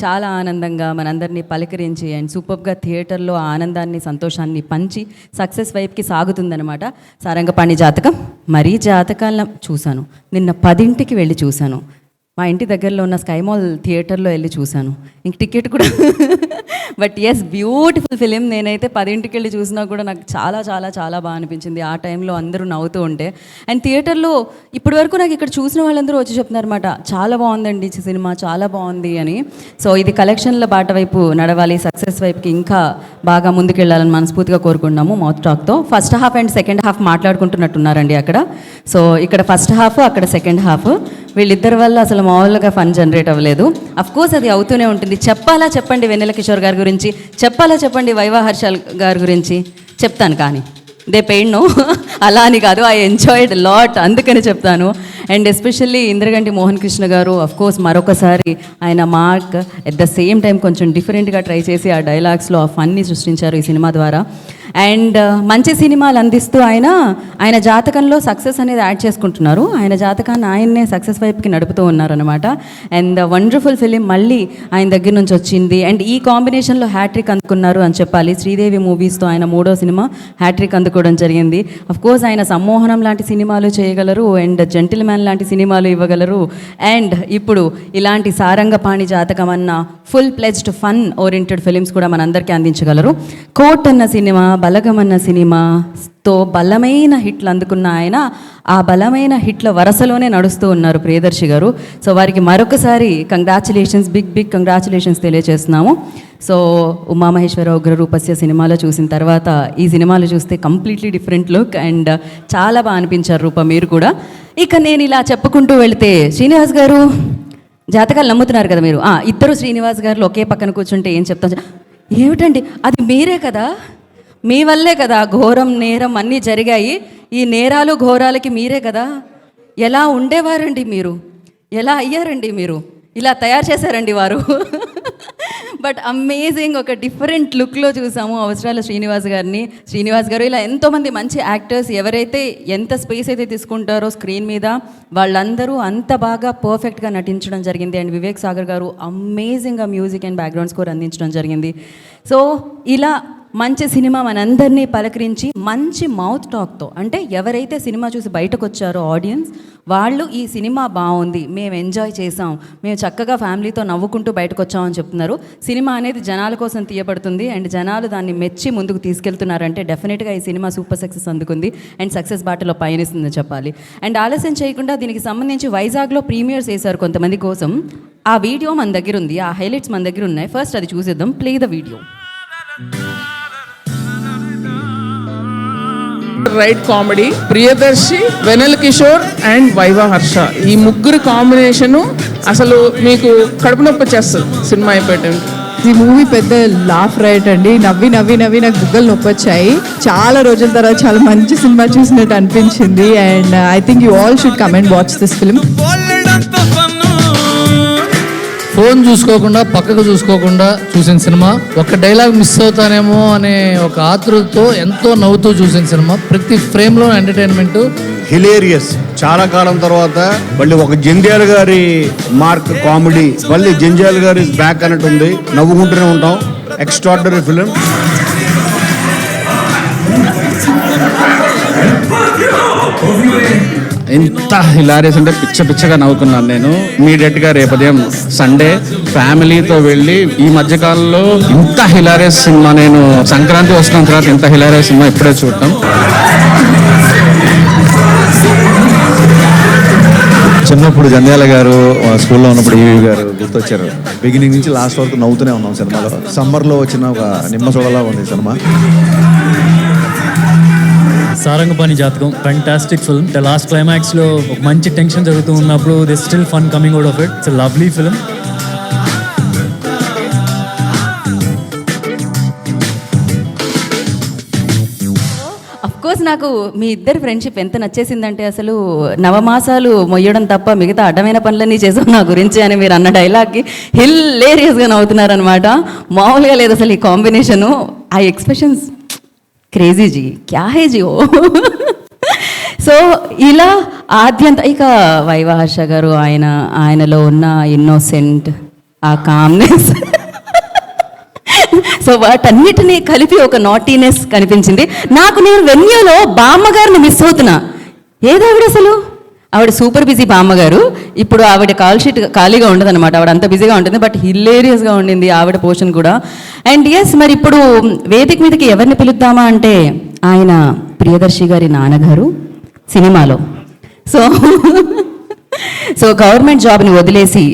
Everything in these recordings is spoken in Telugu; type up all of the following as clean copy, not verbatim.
చాలా ఆనందంగా మనందరినీ పలకరించి అండ్ సూపర్గా థియేటర్లో ఆనందాన్ని సంతోషాన్ని పంచి సక్సెస్ వైపుకి సాగుతుందనమాట సారంగపాణి జాతకం. మరీ జాతకాలను చూశాను, నిన్న 10ంటికి వెళ్ళి చూశాను. మా ఇంటి దగ్గరలో ఉన్న స్కై మాల్ థియేటర్లో వెళ్ళి చూశాను. ఇంక టికెట్ కూడా బట్ ఎస్ బ్యూటిఫుల్ ఫిలిం. నేనైతే 10ంటికి వెళ్ళి చూసినా కూడా నాకు చాలా చాలా చాలా బాగా అనిపించింది. ఆ టైంలో అందరూ నవ్వుతూ ఉంటే అండ్ థియేటర్లో ఇప్పటి వరకు నాకు ఇక్కడ చూసిన వాళ్ళందరూ వచ్చి చెప్తున్నారన్నమాట, చాలా బాగుందండి సినిమా, చాలా బాగుంది అని. సో ఇది కలెక్షన్ల బాట వైపు నడవాలి, సక్సెస్ వైపుకి ఇంకా బాగా ముందుకెళ్ళాలని మనస్ఫూర్తిగా కోరుకుంటున్నాము. మౌత్ టాక్తో first half and second half మాట్లాడుకుంటున్నట్టున్నారండి అక్కడ. సో ఇక్కడ ఫస్ట్ హాఫ్, అక్కడ సెకండ్ హాఫ్. వీళ్ళిద్దరి వల్ల అసలు మామూలుగా ఫన్ జనరేట్ అవ్వలేదు. అఫ్కోర్స్ అది అవుతూనే ఉంటుంది. చెప్పాలా చెప్పండి వెన్నెల కిషోర్ గారి గురించి, చెప్పాలా చెప్పండి వైవా హర్షల్ గారి గురించి, చెప్తాను కానీ దే పెయిడ్ నో అలా అని కాదు, ఐ ఎంజాయ్డ్ లాట్ అందుకని చెప్తాను. అండ్ ఎస్పెషల్లీ ఇంద్రగంటి మోహన్ కృష్ణ గారు అఫ్కోర్స్ మరొకసారి ఆయన mark at the same time కొంచెం డిఫరెంట్గా ట్రై చేసి ఆ డైలాగ్స్లో ఆ ఫన్ని సృష్టించారు ఈ సినిమా ద్వారా. అండ్ మంచి సినిమాలు అందిస్తూ ఆయన జాతకంలో సక్సెస్ అనేది యాడ్ చేసుకుంటున్నారు. ఆయన జాతకాన్ని ఆయన్నే సక్సెస్ వైపుకి నడుపుతూ ఉన్నారనమాట. అండ్ వండర్ఫుల్ ఫిలిం మళ్ళీ ఆయన దగ్గర నుంచి వచ్చింది. అండ్ ఈ కాంబినేషన్లో హ్యాట్రిక్ అందుకున్నారు అని చెప్పాలి. శ్రీదేవి మూవీస్తో ఆయన 3వ సినిమా హ్యాట్రిక్ అందుకోవడం జరిగింది. అఫ్కోర్స్ ఆయన సమ్మోహనం లాంటి సినిమాలు చేయగలరు అండ్ జెంటిల్ మ్యాన్ లాంటి సినిమాలు ఇవ్వగలరు. అండ్ ఇప్పుడు ఇలాంటి సారంగపాణి జాతకం అన్న full pledged fun oriented films కూడా మనందరికీ అందించగలరు. కోట్ అన్న సినిమా, బలగం అన్న సినిమాతో బలమైన హిట్లు అందుకున్న ఆయన ఆ బలమైన హిట్ల వరసలోనే నడుస్తూ ఉన్నారు ప్రియదర్శి గారు. సో వారికి మరొకసారి కంగ్రాచులేషన్స్, బిగ్ కంగ్రాచులేషన్స్ తెలియజేస్తున్నాము. సో ఉమామహేశ్వర ఉగ్రరూపస్య సినిమాలో చూసిన తర్వాత ఈ సినిమాలో చూస్తే కంప్లీట్లీ డిఫరెంట్ లుక్ అండ్ చాలా బాగా అనిపించారు రూప మీరు కూడా. ఇక నేను ఇలా చెప్పుకుంటూ వెళితే శ్రీనివాస్ గారు జాతకాలు నమ్ముతున్నారు కదా మీరు, ఇద్దరు శ్రీనివాస్ గారు ఒకే పక్కన కూర్చుంటే ఏం చెప్తాను, ఏమిటండి అది మీరే కదా, మీ వల్లే కదా ఘోరం నేరం అన్నీ జరిగాయి, ఈ నేరాలు ఘోరాలకి మీరే కదా, ఎలా ఉండేవారండి మీరు, ఎలా అయ్యారండి మీరు, ఇలా తయారు చేశారండి వారు బట్ అమేజింగ్ ఒక డిఫరెంట్ లుక్లో చూసాము అవసరాల శ్రీనివాస్ గారిని. శ్రీనివాస్ గారు ఇలా ఎంతోమంది మంచి యాక్టర్స్ ఎవరైతే ఎంత స్పేస్ అయితే తీసుకుంటారో స్క్రీన్ మీద వాళ్ళందరూ అంత బాగా పర్ఫెక్ట్గా నటించడం జరిగింది. అండ్ వివేక్ సాగర్ గారు అమేజింగ్గా మ్యూజిక్ అండ్ బ్యాక్గ్రౌండ్ స్కోర్ అందించడం జరిగింది. సో ఇలా మంచి సినిమా మనందరినీ పలకరించి మంచి మౌత్ టాక్తో, అంటే ఎవరైతే సినిమా చూసి బయటకు వచ్చారో ఆడియన్స్ వాళ్ళు ఈ సినిమా బాగుంది, మేము ఎంజాయ్ చేసాం, మేము చక్కగా ఫ్యామిలీతో నవ్వుకుంటూ బయటకు వచ్చామని చెప్తున్నారు. సినిమా అనేది జనాల కోసం తీయబడుతుంది అండ్ జనాలు దాన్ని మెచ్చి ముందుకు తీసుకెళ్తున్నారంటే డెఫినెట్గా ఈ సినిమా సూపర్ సక్సెస్ అందుకుంది అండ్ సక్సెస్ బాటలో పయనిస్తుందని చెప్పాలి. అండ్ ఆలస్యం చేయకుండా దీనికి సంబంధించి వైజాగ్లో ప్రీమియర్స్ చేశారు కొంతమంది కోసం. ఆ వీడియో మన దగ్గర ఉంది, ఆ హైలైట్స్ మన దగ్గర ఉన్నాయి. ఫస్ట్ అది చూసేద్దాం. Play the video. Right comedy Priyadarshi, Vennela Kishore and viva Harsha, ఈ ముగ్గురు కాంబినేషను అసలు మీకు కడుపు నొప్పి వచ్చేస్తుంది సినిమా అయిపోయాం. ఈ మూవీ పెద్ద లాఫ్ రైట్ అండి. నవ్వి నవ్వి నవ్వి నాకు బుగ్గలు నొప్పి వచ్చాయి. చాలా రోజుల తర్వాత చాలా మంచి సినిమా చూసినట్టు అనిపించింది. And I think you all should come and watch this film. Phone చూసుకోకుండా పక్కకు చూసుకోకుండా చూసిన సినిమా. ఒక డైలాగ్ మిస్ అవుతానేమో అనే ఒక ఆతృతతో ఎంతో నవ్వుతూ చూసిన సినిమా. ప్రతి ఫ్రేమ్లో ఎంటర్టైన్మెంట్, హిలేరియస్. చాలా కాలం తర్వాత మళ్ళీ ఒక జంధ్యాల గారి మార్క్ కామెడీ, మళ్ళీ జంధ్యాల గారి బ్యాక్ అన్నట్టు ఉంది. నవ్వుకుంటూనే ఉంటాం. Extraordinary film. ఎంత హిలారియస్ అంటే పిచ్చగా నవ్వుకున్నాను నేను. ఇమీడియట్గా రేపు ఉదయం సండే ఫ్యామిలీతో వెళ్ళి, ఈ మధ్యకాలంలో ఇంత హిలారియస్ సినిమా నేను సంక్రాంతి వస్తున్న తర్వాత ఇంత హిలారియస్ సినిమా ఇప్పుడే చూడటం. చిన్నప్పుడు జంధ్యాల గారు స్కూల్లో ఉన్నప్పుడు ఈవీ గారు గుర్తొచ్చారు. బిగినింగ్ నుంచి లాస్ట్ వరకు నవ్వుతూనే ఉన్నాం సినిమాలో. సమ్మర్లో వచ్చిన ఒక నిమ్మ చూడలా ఉంది సినిమా. సారంగపాణి జాతకం fantastic film. The last climax లో ఒక మంచి టెన్షన్ జరుగుతూ ఉన్నప్పుడు they still fun coming out of it. It's a lovely film. Of course నాకు మీ ఇద్దరి ఫ్రెండ్షిప్ ఎంత నచ్చేసిందంటే అసలు నవమాసాలు మొయ్యడం తప్ప మిగతా అడ్డమైన పనులన్నీ చేసాం నా గురించి అని మీరు అన్న డైలాగ్కి హిల్లేరియస్గా నవ్వుతున్నారనమాట. మామూలుగా లేదు అసలు ఈ కాంబినేషను. ఆ ఎక్స్ప్రెషన్స్ క్రేజీ జీ, క్యా హే జీ ఓ సో ఇలా ఆద్యంత ఇక వైవా హర్ష గారు ఆయనలో ఉన్న ఇన్నోసెంట్, ఆ కామ్నెస్, సో వాటన్నిటినీ కలిపి ఒక నాటీనెస్ కనిపించింది నాకు. నేను వెన్యూలో బామ్మగారిని మిస్ అవుతున్నా. ఏదావిడ అసలు? ఆవిడ సూపర్ బిజీ బామ్మగారు. ఇప్పుడు ఆవిడ కాల్ షీట్ ఖాళీగా ఉండదు అనమాట, ఆవిడ అంత బిజీగా ఉంటుంది. బట్ హిల్లేరియస్గా ఉండింది ఆవిడ పోర్షన్ కూడా. అండ్ ఎస్, మరి ఇప్పుడు వేదిక మీదకి ఎవరిని పిలుద్దామా అంటే ఆయన ప్రియదర్శి గారి నాన్నగారు సినిమాలో. సో గవర్నమెంట్ జాబ్ని వదిలేసి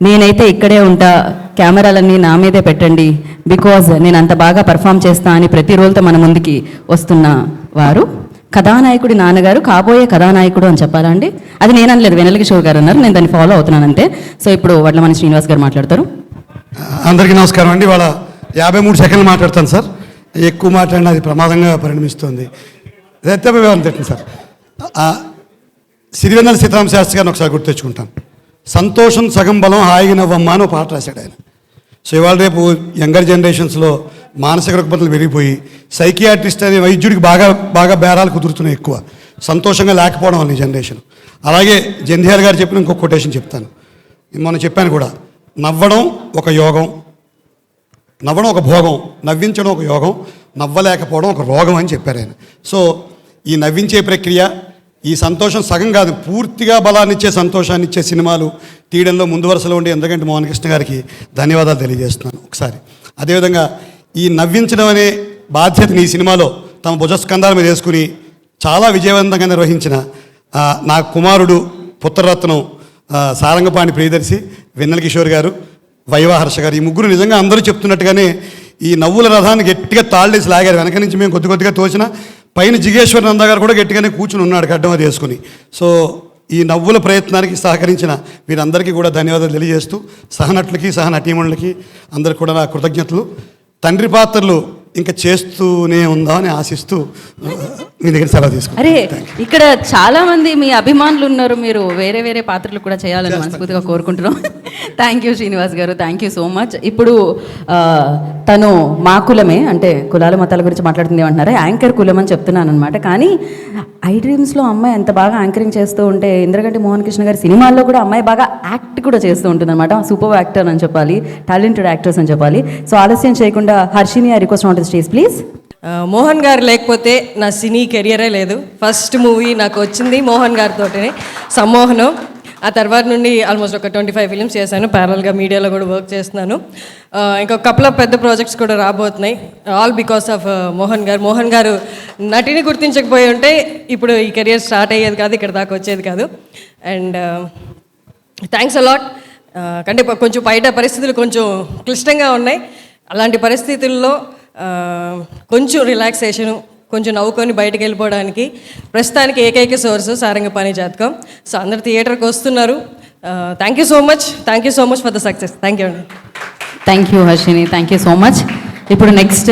నేనైతే ఇక్కడే ఉంటా, కెమెరాలన్నీ నా మీదే పెట్టండి, బికాజ్ నేను అంత బాగా పర్ఫామ్ చేస్తా అని ప్రతి రోల్తో మన ముందుకి వస్తున్న వారు కథానాయకుడి నాన్నగారు, కాబోయే కథానాయకుడు అని చెప్పాలా అండి? అది నేను అనలేదు, వెన్నెల కిషోర్ గారు అన్నారు, నేను దాన్ని ఫాలో అవుతున్నాను అంతే. సో ఇప్పుడు వడ్లమని శ్రీనివాస్ గారు మాట్లాడతారు. అందరికీ నమస్కారం అండి. వాళ్ళ 53 సెకండ్లు మాట్లాడతాను సార్. ఎక్కువ మాట్లాడినా అది ప్రమాదంగా పరిణమిస్తుంది. తిట్టండి సార్. సిరివెన్నెల సీతారామ శాస్త్రి గారిని ఒకసారి గుర్తు తెచ్చుకుంటాను. సంతోషం సగం బలం హాయిగా నవ్వమ్మ అని ఒక పాట రాశాడు ఆయన. సో ఇవాళ రేపు యంగర్ జనరేషన్స్లో మానసిక రుగ్మతలు పెరిగిపోయి సైకియాట్రిస్ట్ అనే వైద్యుడికి బాగా బేరాలు కుదురుతున్నాయి ఎక్కువ, సంతోషంగా లేకపోవడం వల్ల ఈ జనరేషన్. అలాగే జంధ్యాల గారు చెప్పిన ఇంకొక కొటేషన్ చెప్తాను, మొన్న చెప్పాను కూడా. నవ్వడం ఒక యోగం, నవ్వడం ఒక భోగం, నవ్వించడం ఒక యోగం, నవ్వలేకపోవడం ఒక రోగం అని చెప్పారు ఆయన. సో ఈ నవ్వించే ప్రక్రియ, ఈ సంతోషం సగం కాదు, పూర్తిగా బలాన్ని ఇచ్చే సంతోషాన్ని ఇచ్చే సినిమాలు తీయడంలో ముందు వరుసలో ఉండి ఎందుకంటే మోహన్ కృష్ణ గారికి ధన్యవాదాలు తెలియజేస్తున్నాను ఒకసారి. అదేవిధంగా ఈ నవ్వించడం అనే బాధ్యతని ఈ సినిమాలో తమ భుజస్కంధాల మీద వేసుకుని చాలా విజయవంతంగా నిర్వహించిన నా కుమారుడు పుత్రరత్నం సారంగపాణి ప్రియదర్శి, వెన్నెల కిషోర్ గారు, వైవా హర్ష గారు, ఈ ముగ్గురు నిజంగా అందరూ చెప్తున్నట్టుగానే ఈ నవ్వుల రథాన్ని గట్టిగా తాళ్ళేసి లాగారు. వెనక నుంచి మేము కొద్దిగా తోచిన పైన జిగేశ్వర్ నంద గారు కూడా గట్టిగానే కూర్చుని ఉన్నాడు గడ్డం అది వేసుకుని. సో ఈ నవ్వుల ప్రయత్నానికి సహకరించిన వీరందరికీ కూడా ధన్యవాదాలు తెలియజేస్తూ సహనటులకి సహనటీమణులకి అందరికి కూడా నా కృతజ్ఞతలు. తండ్రి పాత్రలు ఇంకా చేస్తూనే ఉందామని ఆశిస్తూ మీ దగ్గర సెలవు తీసుకుంటాను. అరే, ఇక్కడ చాలా మంది మీ అభిమానులు ఉన్నారు, మీరు వేరే వేరే పాత్రలు కూడా చేయాలని మనస్ఫూర్తిగా కోరుకుంటున్నాం. థ్యాంక్ యూ శ్రీనివాస్ గారు, థ్యాంక్ యూ సో మచ్. ఇప్పుడు తను మా కులమే, అంటే కులాల మతాల గురించి మాట్లాడుతుంది ఏమంటున్నారా, యాంకర్ కులం అని చెప్తున్నాను అనమాట. కానీ ఐ డ్రీమ్స్లో అమ్మాయి ఎంత బాగా యాంకరింగ్ చేస్తూ ఉంటే, ఇంద్రగంటి మోహన్ కృష్ణ గారి సినిమాల్లో కూడా అమ్మాయి బాగా యాక్ట్ కూడా చేస్తూ ఉంటుంది అనమాట. సూపర్ యాక్టర్ అని చెప్పాలి, టాలెంటెడ్ యాక్టర్స్ అని చెప్పాలి. సో ఆలస్యం చేయకుండా Harshini I request on the stage please. Mohan గారు లేకపోతే నా సినీ కెరియరే లేదు. ఫస్ట్ మూవీ నాకు వచ్చింది మోహన్ గారితోనే, సమ్మోహనం. ఆ తర్వాత నుండి ఆల్మోస్ట్ ఒక 25 ఫిలిమ్స్ చేశాను, ప్యారల్గా మీడియాలో కూడా వర్క్ చేస్తున్నాను. ఇంకొక కపుల్ ఆఫ్ పెద్ద ప్రాజెక్ట్స్ కూడా రాబోతున్నాయి, ఆల్ బికాస్ ఆఫ్ మోహన్ గారు. మోహన్ గారు నటిని గుర్తించకపోయి ఉంటే ఇప్పుడు ఈ కెరియర్ స్టార్ట్ అయ్యేది కాదు, ఇక్కడ దాకా వచ్చేది కాదు. And thanks a lot. అంటే కొంచెం బయట పరిస్థితులు కొంచెం క్లిష్టంగా ఉన్నాయి, అలాంటి పరిస్థితుల్లో కొంచెం రిలాక్సేషను, కొంచెం నవ్వుకొని బయటకు వెళ్ళిపోవడానికి ప్రస్తుతానికి ఏకైక సోర్సు సారంగపాణి జాతకం. సో అందరు థియేటర్కి వస్తున్నారు. Thank you so much for the success. Thank you అండి. Thank you Harshini, thank you so much. ఇప్పుడు నెక్స్ట్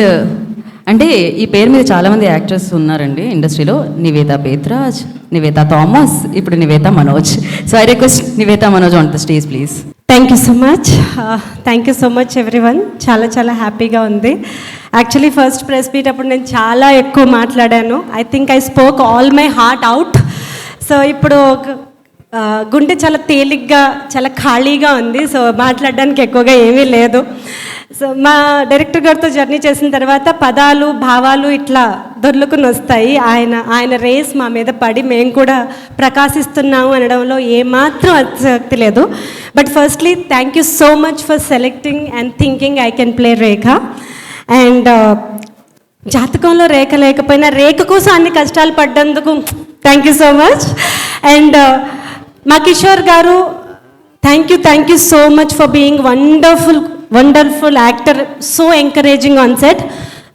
అంటే ఈ పేరు మీద చాలామంది యాక్టర్స్ ఉన్నారండి ఇండస్ట్రీలో. నివేతా పేత్రాజ్, నివేతా థామస్, ఇప్పుడు Nivetha Manoj. So I request Nivetha Manoj on the stage please. Thank you so much everyone. చాలా హ్యాపీగా ఉంది. యాక్చువల్లీ ఫస్ట్ ప్రెస్ మీట్ అప్పుడు నేను చాలా ఎక్కువ మాట్లాడాను. I think I spoke all my heart out. So ఇప్పుడు గుండె చాలా తేలిగ్గా, చాలా ఖాళీగా ఉంది. సో మాట్లాడడానికి ఎక్కువగా ఏమీ లేదు. సో మా డైరెక్టర్ గారితో జర్నీ చేసిన తర్వాత పదాలు, భావాలు ఇట్లా దొర్లుకుని వస్తాయి. ఆయన రేస్ మా మీద పడి మేము కూడా ప్రకాశిస్తున్నాము అనడంలో ఏమాత్రం ఆసక్తి లేదు. But firstly thank you so much for selecting and thinking I can play Rekha. And జాతకంలో రేఖ లేకపోయినా రేఖ కోసం అన్ని కష్టాలు పడ్డందుకు thank you so much. And మా కిషోర్ గారు thank you so much for being wonderful actor, so encouraging on set.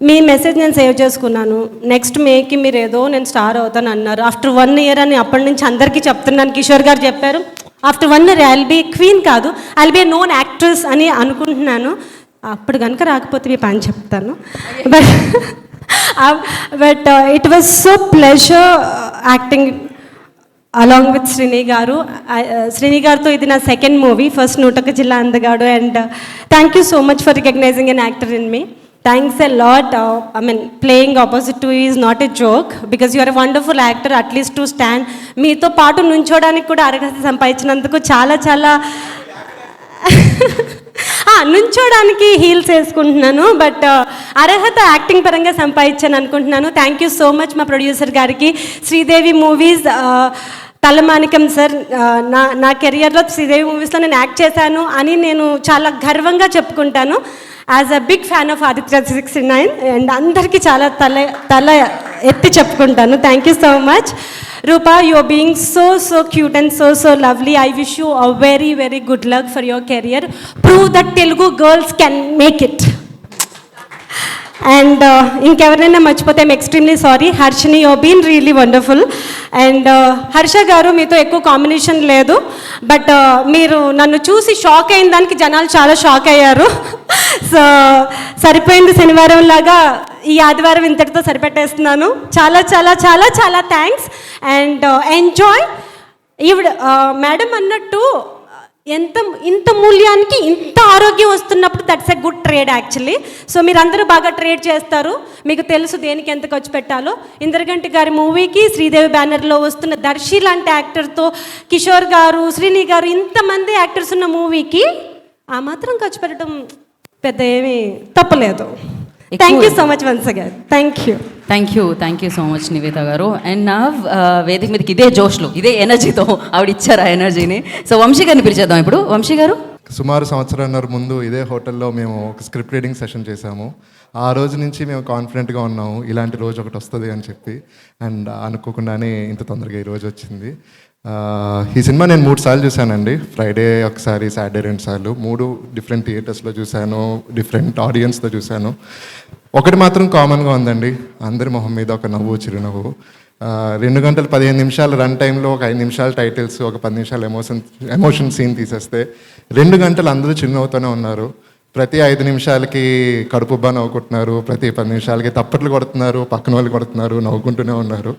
మీ మెసేజ్ నేను సేవ్ చేసుకున్నాను. నెక్స్ట్ మేకి మీరు ఏదో నేను స్టార్ అవుతాను అన్నారు. ఆఫ్టర్ 1 year అని అప్పటి నుంచి అందరికీ చెప్తున్నాను. కిషోర్ గారు చెప్పారు after 1 year I'll be queen కాదు, ఐల్ బీ నోన్ యాక్ట్రెస్ అని అనుకుంటున్నాను. అప్పుడు కనుక రాకపోతే మీ పని చెప్తాను. But it was so pleasure acting along with Srini garu. Srini గారితో ఇది నా సెకండ్ మూవీ, ఫస్ట్ నూటొక్క జిల్లా అందగాడు. And thank you so much for recognising an actor in me. Thanks a lot. Playing opposite to is not a joke because you are a wonderful actor. At least to stand, మీతో పాటు నుంచోడానికి కూడా అర్హత సంపాదించినందుకు చాలా నుంచోడానికి హీల్స్ వేసుకుంటున్నాను, బట్ అర్హత యాక్టింగ్ పరంగా సంపాదించాను అనుకుంటున్నాను. థ్యాంక్ యూ సో మచ్ మా ప్రొడ్యూసర్ గారికి. శ్రీదేవి మూవీస్ తలమానికం సార్, నా కెరియర్లో శ్రీదేవి మూవీస్లో నేను యాక్ట్ చేశాను అని నేను చాలా గర్వంగా చెప్పుకుంటాను. As a big fan of Aditya 69 and అందరికీ చాలా తల ఎత్తి చెప్పుకుంటాను. Thank you so much. Rupa, you're being so cute and so lovely. I wish you a very good luck for your career. Prove that Telugu girls can make it. And ఇంకెవరైనా మర్చిపోతే I'm extremely sorry. Harshini, you been really wonderful. And Harsha garu, మీతో ఎక్కువ కాంబినేషన్ లేదు, బట్ మీరు నన్ను చూసి షాక్ అయిన దానికి జనాలు చాలా షాక్ అయ్యారు. సో సరిపోయింది శనివారం లాగా ఈ ఆదివారం ఇంతటితో సరిపెట్టేస్తున్నాను. చాలా థ్యాంక్స్ అండ్ ఎంజాయ్. ఈవిడ మేడం అన్నట్టు ఇంత మూల్యానికి ఇంత ఆరోగ్యం వస్తున్నప్పుడు that's a good trade actually. So మీరందరూ బాగా ట్రేడ్ చేస్తారు, మీకు తెలుసు దేనికి ఎంత ఖర్చు పెట్టాలో. ఇంద్రగంటి గారి మూవీకి శ్రీదేవి బ్యానర్లో వస్తున్న దర్శి లాంటి యాక్టర్తో కిషోర్ గారు, శ్రీని గారు, ఇంతమంది యాక్టర్స్ ఉన్న మూవీకి ఆ మాత్రం ఖర్చు పెట్టడం పెద్ద ఏమీ తప్పలేదు. Thank you so much once again. Thank you so much Nivetha గారు. అండ్ నా వేదిక మీదకి ఇదే జోష్లో, ఇదే ఎనర్జీతో ఆవిడ ఇచ్చారు ఆ ఎనర్జీని. సో వంశీ గారిని పిలిచేద్దాం ఇప్పుడు. వంశీ గారు, సుమారు సంవత్సరాన్నర ముందు ఇదే హోటల్లో మేము ఒక స్క్రిప్ట్ రీడింగ్ సెషన్ చేశాము. ఆ రోజు నుంచి మేము కాన్ఫిడెంట్గా ఉన్నాము ఇలాంటి రోజు ఒకటి వస్తుంది అని చెప్పి. అండ్ అనుకోకుండానే ఇంత తొందరగా ఈ రోజు వచ్చింది. ఈ సినిమా నేను 3 సార్లు చూశానండి. ఫ్రైడే ఒకసారి, సాటర్డే 2 సార్లు. 3 డిఫరెంట్ థియేటర్స్లో చూశాను, డిఫరెంట్ ఆడియన్స్తో చూశాను. ఒకటి మాత్రం కామన్గా ఉందండి, అందరి మొహం మీద ఒక నవ్వు, చిరునవ్వు. 2 గంటల 15 నిమిషాలు రన్ టైంలో ఒక 5 నిమిషాలు టైటిల్స్, ఒక 10 నిమిషాలు ఎమోషన్ సీన్ తీసేస్తే 2 గంటలు అందరూ చిరునవ్వుతూనే ఉన్నారు. ప్రతి 5 నిమిషాలకి కడుపుబ్బా నవ్వుకుంటున్నారు, ప్రతి 10 నిమిషాలకి తప్పట్లు కొడుతున్నారు, పక్కన వాళ్ళు కొడుతున్నారు, నవ్వుకుంటూనే ఉన్నారు.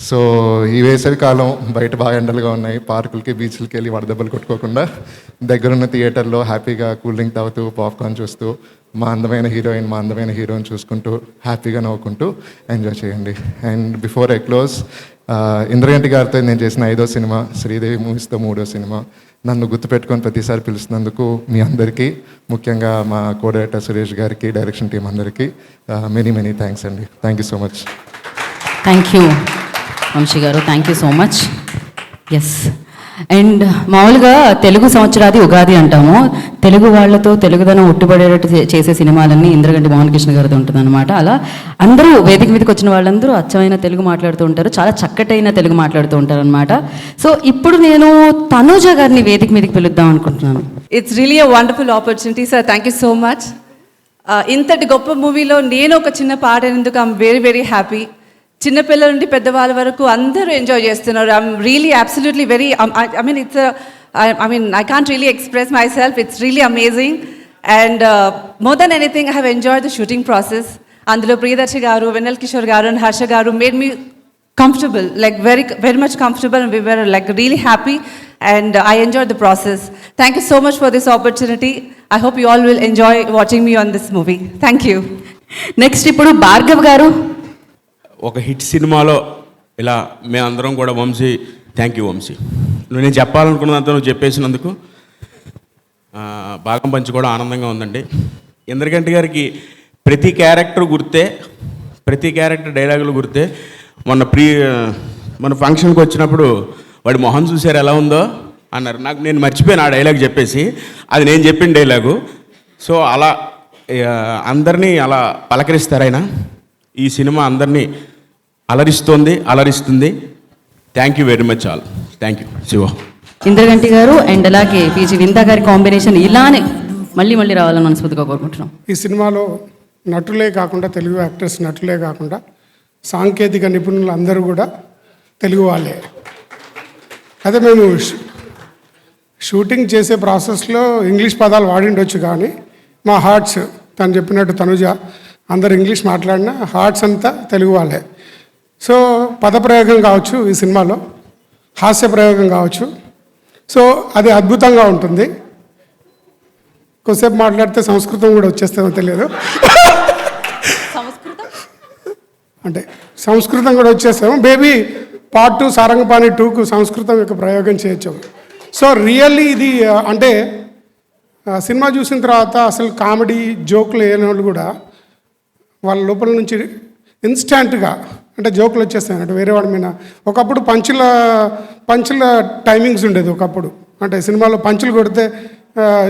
సో ఈ వేసవి కాలం బయట బాగా ఎండలుగా ఉన్నాయి. పార్కులకి, బీచ్లకి వెళ్ళి వడదెబ్బలు కొట్టుకోకుండా దగ్గరున్న థియేటర్లో హ్యాపీగా కూల్ డ్రింక్ తాగుతూ, పాప్కార్న్ చూస్తూ, మా అందమైన హీరోయిన్ చూసుకుంటూ, హ్యాపీగా నవ్వుకుంటూ ఎంజాయ్ చేయండి. And before I close, Indraganti గారితో నేను చేసిన 5వ సినిమా, శ్రీదేవి మూవీస్తో 3వ సినిమా. నన్ను గుర్తుపెట్టుకొని ప్రతిసారి పిలుస్తున్నందుకు మీ అందరికీ, ముఖ్యంగా మా కో డైరెక్టర్ సురేష్ గారికి, డైరెక్షన్ టీం అందరికీ మెనీ థ్యాంక్స్ అండి. Thank you so much. Thank you Vamsi గారు, thank you so much. Yes, and మామూలుగా తెలుగు సంవత్సరాది ఉగాది అంటాము. తెలుగు వాళ్ళతో తెలుగుదనం ఉట్టుబడేటట్టు చేసే సినిమాలన్నీ ఇంద్రగంటి మోహన్ కృష్ణ గారితో ఉంటుందన్నమాట. అలా అందరూ వేదిక మీదకి వచ్చిన వాళ్ళందరూ అచ్చమైన తెలుగు మాట్లాడుతూ ఉంటారు, చాలా చక్కటైన తెలుగు మాట్లాడుతూ ఉంటారు అనమాట. సో ఇప్పుడు నేను తనూజ గారిని వేదిక మీదకి పిలుద్దాం అనుకుంటున్నాను. It's really a wonderful opportunity sir. Thank you so much. ఇంతటి గొప్ప మూవీలో నేను ఒక చిన్న పాట అయినందుకు ఐఎమ్ వెరీ హ్యాపీ. చిన్నపిల్లల నుండి పెద్దవాళ్ళ వరకు అందరూ ఎంజాయ్ చేస్తున్నారు. I'm really absolutely very I can't really express myself. It's really amazing. And more than anything, I have enjoyed the shooting process. Andulo Priyadarshi garu, Venal Kishore garu and Harsha garu made me comfortable, like very much comfortable, and we were like really happy, and I enjoyed the process. Thank you so much for this opportunity. I hope you all will enjoy watching me on this movie. Thank you. Next ఇప్పుడు భార్గవ్ గారు. ఒక హిట్ సినిమాలో ఇలా మేమందరం కూడా వంశీ, థ్యాంక్ యూ వంశీ, నేను చెప్పాలనుకున్నదంతా నువ్వు చెప్పేసినందుకు భాగం పంచి కూడా ఆనందంగా ఉందండి. ఇంద్రగంటి గారికి ప్రతి క్యారెక్టర్ గుర్తే, ప్రతి క్యారెక్టర్ డైలాగులు గుర్తే. మన ఫంక్షన్కి వచ్చినప్పుడు వాడి మొహం చూసారు ఎలా ఉందో అన్నారు. నేను మర్చిపోయాను ఆ డైలాగ్ చెప్పేసి, అది నేను చెప్పిన డైలాగు. సో అలా అందరినీ అలా పలకరిస్తారు ఆయన. ఈ సినిమా అందరినీ అలరిస్తుంది. Thank you very much all. Thank you Shiva. Indraganti గారు అండ్ అలాగే పీజీ వింతా గారి కాంబినేషన్ ఇలానే మళ్ళీ రావాలని మనస్ఫూర్తిగా కోరుకుంటున్నాం. ఈ సినిమాలో నటులే కాకుండా, తెలుగు యాక్టర్స్ నటులే కాకుండా, సాంకేతిక నిపుణులు అందరూ కూడా తెలుగు వాళ్ళే. అదే మేము షూటింగ్ చేసే ప్రాసెస్లో ఇంగ్లీష్ పదాలు వాడిండొచ్చు, కానీ మా హార్ట్స్, తను చెప్పినట్టు తనుజ, అందరు ఇంగ్లీష్ మాట్లాడినా హార్ట్స్ అంతా తెలుగు వాళ్ళే. సో పదప్రయోగం కావచ్చు, ఈ సినిమాలో హాస్య ప్రయోగం కావచ్చు, సో అది అద్భుతంగా ఉంటుంది. కొద్దిసేపు మాట్లాడితే సంస్కృతం కూడా వచ్చేస్తుందో తెలియదు, అంటే సంస్కృతం కూడా వచ్చేస్తాము. బేబీ పార్ట్ 2 సారంగపాణి 2కు సంస్కృతం యొక్క ప్రయోగం చేయొచ్చు. సో రియల్లీ ఇది అంటే సినిమా చూసిన తర్వాత అసలు కామెడీ జోకులు వేయని వాళ్ళు కూడా వాళ్ళ లోపల నుంచి ఇన్స్టాంట్గా అంటే జోకులు వచ్చేస్తాయి అంటే వేరే వాడి మీద. ఒకప్పుడు పంచుల టైమింగ్స్ ఉండేది ఒకప్పుడు, అంటే సినిమాలో పంచులు కొడితే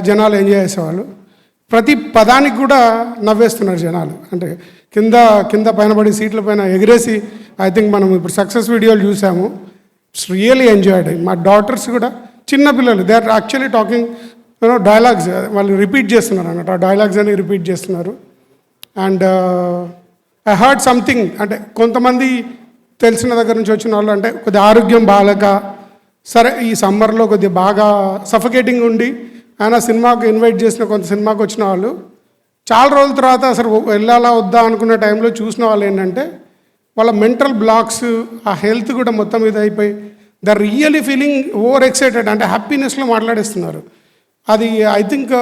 జనాలు ఎంజాయ్ చేసేవాళ్ళు. ప్రతి పదానికి కూడా నవ్వేస్తున్నారు జనాలు, అంటే కింద పైన పడి సీట్ల పైన ఎగిరేసి. ఐ థింక్ మనం ఇప్పుడు సక్సెస్ వీడియోలు చూసాము, ఇట్స్ రియలీ ఎంజాయ్డ్. మా డాటర్స్ కూడా చిన్న పిల్లలు, they are actually talking dialogues, వాళ్ళు రిపీట్ చేస్తున్నారు అన్నట్టు, ఆ డైలాగ్స్ అని రిపీట్ చేస్తున్నారు. అండ్ ఐ హర్డ్ సంథింగ్, అంటే కొంతమంది తెలిసిన దగ్గర నుంచి వచ్చిన వాళ్ళు అంటే కొద్దిగా ఆరోగ్యం బాగాలేక సరే ఈ సమ్మర్లో కొద్దిగా బాగా సఫకేటింగ్ ఉండి ఆయన సినిమాకు ఇన్వైట్ చేసిన కొంత సినిమాకి వచ్చిన వాళ్ళు చాలా రోజుల తర్వాత అసలు వెళ్ళాలా వద్దా అనుకునే టైంలో చూసిన వాళ్ళు ఏంటంటే వాళ్ళ మెంటల్ బ్లాక్స్, ఆ హెల్త్ కూడా మొత్తం ఇది అయిపోయి the really feeling over excited, అంటే హ్యాపీనెస్లో మాట్లాడేస్తున్నారు. అది I think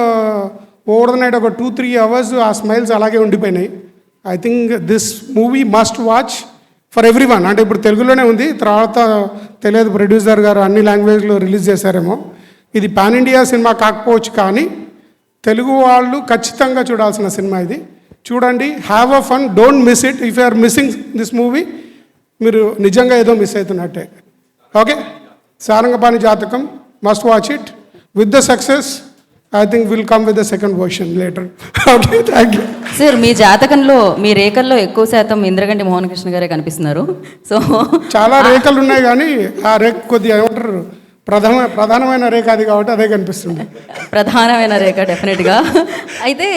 over the night ఒక 2-3 అవర్స్ ఆ స్మైల్స్ అలాగే ఉండిపోయినాయి. I think this movie must watch for everyone. అంటే ఇప్పుడు తెలుగులోనే ఉంది, తర్వాత తెలియదు ప్రొడ్యూసర్ గారు అన్ని లాంగ్వేజ్లో రిలీజ్ చేశారేమో. ఇది పాన్ ఇండియా సినిమా కాకపోవచ్చు, కానీ తెలుగు వాళ్ళు ఖచ్చితంగా చూడాల్సిన సినిమా ఇది. చూడండి, have a fun, don't miss it. If you are missing this movie, మీరు నిజంగా ఏదో మిస్ అవుతున్నట్టే. Okay, Sarangapani Jathakam must watch it. With the success I think we'll come with the second version later. Okay, thank you. Sir, మీ జాతకంలో మీ రేఖల్లో ఎక్కువ శాతం ఇంద్రగంటి మోహన్ కృష్ణ గారే కనిపిస్తున్నారు. సో చాలా రేఖలు ఉన్నాయి, కానీ ఆ రేఖ కొద్దిగా ఏమంటారు ప్రధానమైన రేఖ అది కాబట్టి అదే కనిపిస్తుంది. ప్రధానమైన రేఖ డెఫినెట్గా. అయితే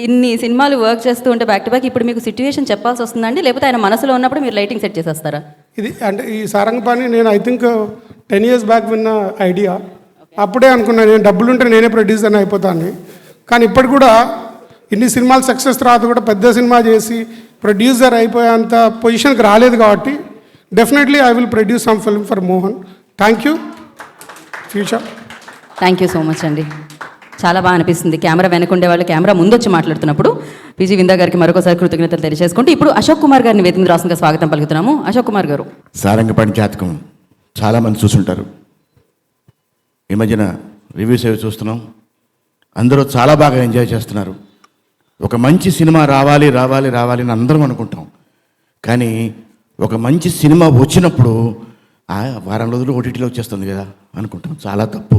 ఇన్ని సినిమాలు వర్క్ చేస్తూ ఉంటే బ్యాక్ టు బ్యాక్ ఇప్పుడు మీకు సిచ్యువేషన్ చెప్పాల్సి వస్తుందండి, లేకపోతే ఆయన మనసులో ఉన్నప్పుడు మీరు లైటింగ్ సెట్ చేసేస్తారా? ఇది అంటే ఈ సారంగపాణి నేను ఐ థింక్ 10 years బ్యాక్ విన్న ఐడియా. అప్పుడే అనుకున్నాను నేను డబ్బులుంటే నేనే ప్రొడ్యూసర్ని అయిపోతాను. కానీ ఇప్పటి కూడా ఇన్ని సినిమాలు సక్సెస్ తర్వాత కూడా పెద్ద సినిమా చేసి ప్రొడ్యూసర్ అయిపోయేంత పొజిషన్కి రాలేదు కాబట్టి definitely I will produce some film for Mohan. Thank you future. Thank you so much అండి. చాలా బాగా అనిపిస్తుంది కెమెరా వెనకుండే వాళ్ళు కెమెరా ముందు వచ్చి మాట్లాడుతున్నప్పుడు. పిజి విందా గారికి మరొకసారి కృతజ్ఞతలు తెలియజేసుకుంటూ ఇప్పుడు అశోక్ కుమార్ గారిని వేదిక రాష్ట్రంగా స్వాగతం పలుకుతున్నాము. అశోక్ కుమార్ గారు, సారంగపాణి జాతకం చాలామంది చూసుంటారు. ఈ మధ్యన రివ్యూస్ అవి చూస్తున్నాం, అందరూ చాలా బాగా ఎంజాయ్ చేస్తున్నారు. ఒక మంచి సినిమా రావాలి రావాలి రావాలి అని అందరం అనుకుంటాం, కానీ ఒక మంచి సినిమా వచ్చినప్పుడు వారం రోజులు ఓటీటీలో వచ్చేస్తుంది కదా అనుకుంటాం. చాలా తప్పు.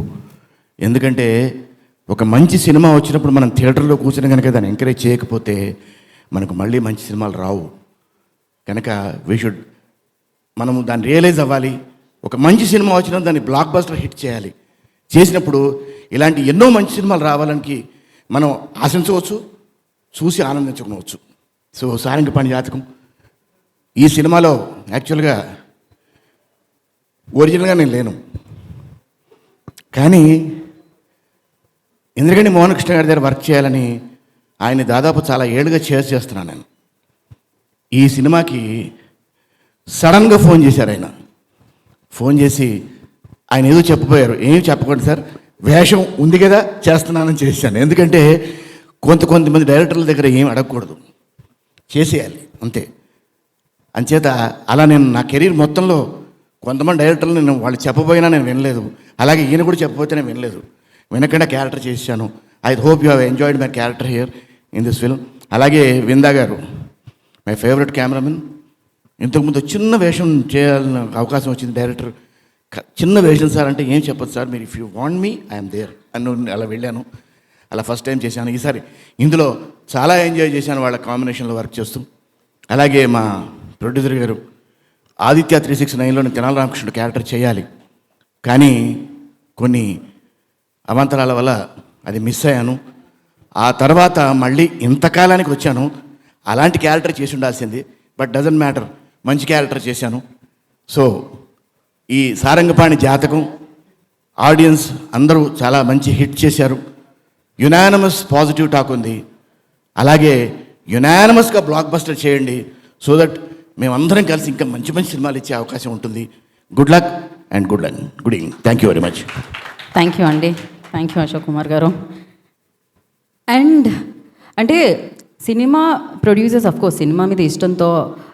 ఎందుకంటే ఒక మంచి సినిమా వచ్చినప్పుడు మనం థియేటర్లో కూర్చుని కనుక దాన్ని ఎంకరేజ్ చేయకపోతే మనకు మళ్ళీ మంచి సినిమాలు రావు. కనుక మనము దాన్ని రియలైజ్ అవ్వాలి. ఒక మంచి సినిమా వచ్చినా దాన్ని బ్లాక్ బస్టర్ హిట్ చేయాలి. చేసినప్పుడు ఇలాంటి ఎన్నో మంచి సినిమాలు రావాలని మనం ఆశించవచ్చు, చూసి ఆనందించుకోవచ్చు. సో సారంగపాణి జాతకం ఈ సినిమాలో యాక్చువల్గా ఒరిజినల్గా నేను లేను, కానీ ఇంద్రగంటి మోహన్ కృష్ణ గారి దగ్గర వర్క్ చేయాలని ఆయన దాదాపు చాలా ఏళ్ళుగా చేస్తున్నాను నేను. ఈ సినిమాకి సడన్గా ఫోన్ చేశారు ఆయన. ఫోన్ చేసి ఆయన ఏదో చెప్పబోయారు. ఏం చెప్పకూడదు సార్, వేషం ఉంది కదా చేస్తున్నానని చేశాను. ఎందుకంటే కొంతమంది డైరెక్టర్ల దగ్గర ఏం అడగకూడదు, చేసేయాలి అంతే. అంచేత అలా నేను నా కెరీర్ మొత్తంలో కొంతమంది డైరెక్టర్లు నేను వాళ్ళు చెప్పబోయినా నేను వినలేదు, అలాగే ఈయన కూడా చెప్పబోతే నేను వినలేదు, వినకుండా క్యారెక్టర్ చేశాను. I hope you have enjoyed my character here in this film. అలాగే విందా గారు, మై ఫేవరెట్ కెమెరామెన్. ఇంతకుముందు చిన్న వేషం చేయాలని అవకాశం వచ్చింది. డైరెక్టర్ చిన్న వేషం సార్ అంటే ఏం చెప్పదు సార్, మీరు if you want me I'm there అని అలా వెళ్ళాను. అలా ఫస్ట్ టైం చేశాను. ఈసారి ఇందులో చాలా ఎంజాయ్ చేశాను వాళ్ళ కాంబినేషన్లో వర్క్ చేస్తూ. అలాగే మా ప్రొడ్యూసర్ గారు ఆదిత్య 369లోని తెనాలి రామకృష్ణుడు క్యారెక్టర్ చేయాలి, కానీ కొన్ని అవాంతరాల వల్ల అది మిస్ అయ్యాను. ఆ తర్వాత మళ్ళీ ఇంతకాలానికి వచ్చాను. అలాంటి క్యారెక్టర్ చేసి ఉండాల్సింది, బట్ డజంట్ మ్యాటర్, మంచి క్యారెక్టర్ చేశాను. సో ఈ సారంగపాణి జాతకం ఆడియన్స్ అందరూ చాలా మంచి హిట్ చేశారు. యునానిమస్ పాజిటివ్ టాక్ ఉంది. అలాగే యునానిమస్గా బ్లాక్ బస్టర్ చేయండి, సో దట్ మేమందరం కలిసి ఇంకా మంచి మంచి సినిమాలు ఇచ్చే అవకాశం ఉంటుంది. Good luck and good evening. Thank you very much. Thank you అండి. థ్యాంక్ యూ అశోక్ కుమార్ గారు. అండ్ అంటే సినిమా ప్రొడ్యూసర్స్ అఫ్కోర్స్ సినిమా మీద ఇష్టంతో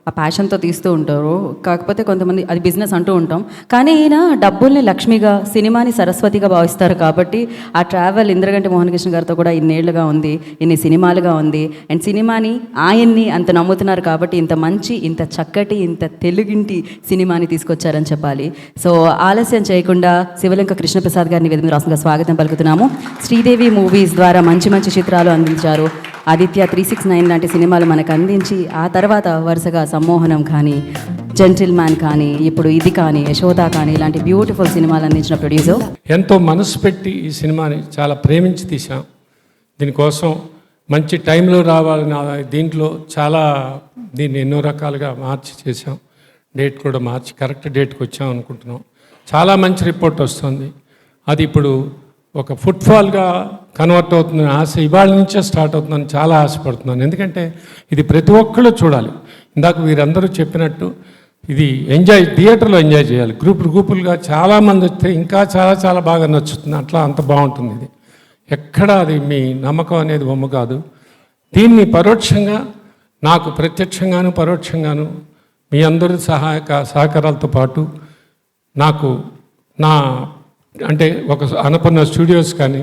ఆ ప్యాషన్తో తీస్తూ ఉంటారు. కాకపోతే కొంతమంది అది బిజినెస్ అంటూ ఉంటాం. కానీ ఈయన డబ్బుల్ని లక్ష్మిగా, సినిమాని సరస్వతిగా భావిస్తారు. కాబట్టి ఆ ట్రావెల్ ఇంద్రగంటి మోహన్ కృష్ణ గారితో కూడా ఇన్నేళ్లుగా ఉంది, ఇన్ని సినిమాలుగా ఉంది. అండ్ సినిమాని ఆయన్ని అంత నమ్ముతున్నారు కాబట్టి ఇంత మంచి, ఇంత చక్కటి, ఇంత తెలుగింటి సినిమాని తీసుకొచ్చారని చెప్పాలి. సో ఆలస్యం చేయకుండా శివలంక కృష్ణప్రసాద్ గారిని వేదిక రాష్ట్రంగా స్వాగతం పలుకుతున్నాము. శ్రీదేవి మూవీస్ ద్వారా మంచి మంచి చిత్రాలు అందించారు. ఆదిత్య 369 లాంటి సినిమాలు మనకు అందించి ఆ తర్వాత వరుసగా సమ్మోహనం కానీ, జెంటిల్మ్యాన్ కానీ, ఇప్పుడు ఇది కానీ, యశోద కానీ ఇలాంటి బ్యూటిఫుల్ సినిమాలు అందించిన ప్రొడ్యూసర్. ఎంతో మనసు పెట్టి ఈ సినిమాని చాలా ప్రేమించి తీసాం. దీనికోసం మంచి టైంలో రావాలని దీంట్లో చాలా దీన్ని ఎన్నో రకాలుగా మార్చి చేసాం. డేట్ కూడా మార్చి కరెక్ట్ డేట్కి వచ్చాం అనుకుంటున్నాం. చాలా మంచి రిపోర్ట్ వస్తుంది. అది ఇప్పుడు ఒక ఫుట్ఫాల్గా కన్వర్ట్ అవుతుందని ఆశ ఇవాళ నుంచే స్టార్ట్ అవుతుందని చాలా ఆశపడుతున్నాను. ఎందుకంటే ఇది ప్రతి ఒక్కళ్ళు చూడాలి. ఇందాక వీరందరూ చెప్పినట్టు ఇది థియేటర్లో ఎంజాయ్ చేయాలి. గ్రూపులుగా చాలామంది వస్తే ఇంకా చాలా చాలా బాగా నచ్చుతుంది. అట్లా అంత బాగుంటుంది. ఇది ఎక్కడ అది మీ నమ్మకం అనేది బొమ్మ కాదు. దీన్ని పరోక్షంగా నాకు ప్రత్యక్షంగాను పరోక్షంగాను మీ అందరి సహకారాలతో పాటు నాకు నా అంటే ఒక అన్నపూర్ణ స్టూడియోస్ కానీ,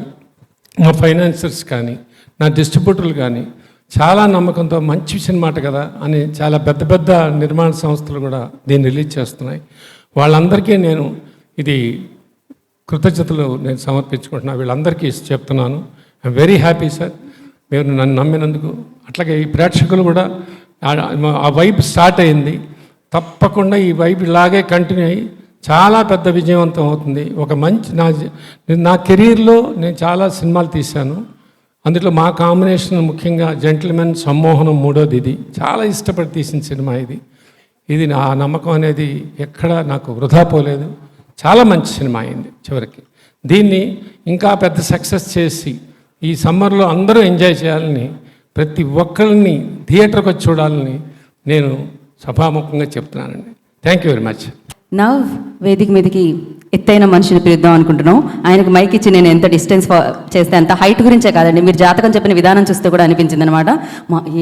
మా ఫైనాన్సర్స్ కానీ, నా డిస్ట్రిబ్యూటర్లు కానీ చాలా నమ్మకంతో మంచి సినిమాట కదా అని చాలా పెద్ద పెద్ద నిర్మాణ సంస్థలు కూడా దీన్ని రిలీజ్ చేస్తున్నాయి. వాళ్ళందరికీ నేను ఇది కృతజ్ఞతలు నేను సమర్పించుకుంటున్నాను. వీళ్ళందరికీ చెప్తున్నాను. ఐఎమ్ వెరీ హ్యాపీ సార్, మీరు నన్ను నమ్మినందుకు. అట్లాగే ఈ ప్రేక్షకులు కూడా ఆ వైబ్ స్టార్ట్ అయింది. తప్పకుండా ఈ వైబ్ ఇలాగే కంటిన్యూ అయ్యి చాలా పెద్ద విజయవంతం అవుతుంది. ఒక మంచి నా కెరీర్లో నేను చాలా సినిమాలు తీశాను. అందులో మా కాంబినేషన్ ముఖ్యంగా జెంటిల్మెన్, సమ్మోహనం మూడోది. ఇది చాలా ఇష్టపడి తీసిన సినిమా. ఇది నా నమ్మకం అనేది ఎక్కడా నాకు వృధా పోలేదు. చాలా మంచి సినిమా అయింది చివరికి. దీన్ని ఇంకా పెద్ద సక్సెస్ చేసి ఈ సమ్మర్లో అందరూ ఎంజాయ్ చేయాలని, ప్రతి ఒక్కరిని థియేటర్కి వచ్చి చూడాలని నేను సభాముఖంగా చెప్తున్నానండి. Thank you very much. Now వేదిక మీదకి ఎత్తైన మనిషిని పిలుద్దాం అనుకుంటున్నాం. ఆయనకు మైక్ ఇచ్చి నేను ఎంత డిస్టెన్స్ చేస్తే అంత హైట్ గురించే కాదండి, మీరు జాతకం చెప్పిన విధానం చూస్తే కూడా అనిపించింది అనమాట.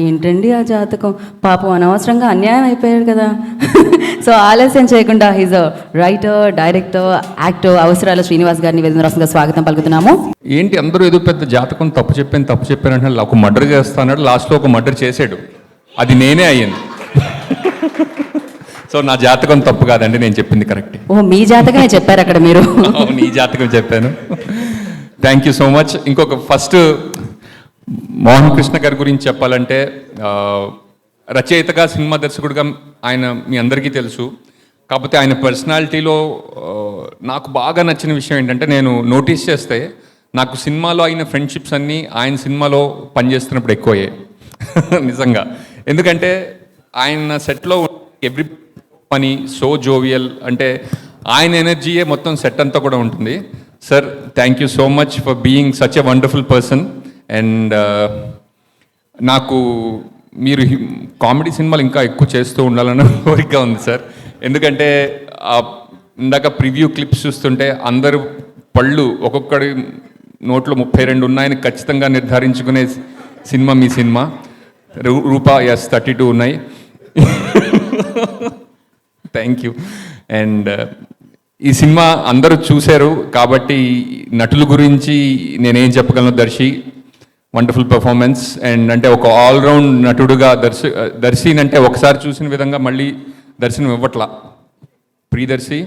ఏంటండి ఆ జాతకం, పాపం అనవసరంగా అన్యాయం అయిపోయాడు కదా. సో ఆలస్యం చేయకుండా హీజ్ రైటర్, డైరెక్టర్, యాక్టర్ అవసరాల శ్రీనివాస్ గారిని వేదిక రాష్ట్రంగా స్వాగతం పలుకుతున్నాము. ఏంటి అందరూ ఏదో పెద్ద జాతకం తప్పు చెప్పాను అంటే ఒక మర్డర్ చేస్తాడు, లాస్ట్లో ఒక మర్డర్ చేసాడు, అది నేనే అయ్యింది. సో నా జాతకం తప్పు కాదండి, నేను చెప్పింది కరెక్ట్. ఓ మీ జాతకమే చెప్పారు అక్కడ మీరు. నీ జాతకం చెప్పాను. Thank you so much. ఇంకొక ఫస్ట్ మోహన్ కృష్ణ గారి గురించి చెప్పాలంటే రచయితగా, సినిమా దర్శకుడిగా ఆయన మీ అందరికీ తెలుసు. కాకపోతే ఆయన పర్సనాలిటీలో నాకు బాగా నచ్చిన విషయం ఏంటంటే, నేను నోటీస్ చేస్తే నాకు సినిమాలో అయిన ఫ్రెండ్షిప్స్ అన్నీ ఆయన సినిమాలో పనిచేస్తున్నప్పుడు ఎక్కువయ్యాయి. నిజంగా. ఎందుకంటే ఆయన సెట్లో ఎవ్రీ పని సో జోవియల్, అంటే ఆయన ఎనర్జీయే మొత్తం సెట్ అంతా కూడా ఉంటుంది. Sir, thank you so much for being such a wonderful person. And నాకు మీరు కామెడీ సినిమాలు ఇంకా ఎక్కువ చేస్తూ ఉండాలన్న కోరిక ఉంది సార్. ఎందుకంటే ఇందాక ప్రివ్యూ క్లిప్స్ చూస్తుంటే అందరూ పళ్ళు ఒక్కొక్కడి నోట్లో 32 ఉన్నాయని ఖచ్చితంగా నిర్ధారించుకునే సినిమా మీ సినిమా. రూపా ఎస్ 32 ఉన్నాయి. Thank you. అండ్ ఈ సినిమా అందరూ చూశారు కాబట్టి నటుల గురించి నేనేం చెప్పగలను. Darsi wonderful performance. అండ్ అంటే ఒక ఆల్రౌండ్ నటుడుగా దర్శిని అంటే ఒకసారి చూసిన విధంగా మళ్ళీ దర్శనం ఇవ్వట్లా. ప్రియదర్శి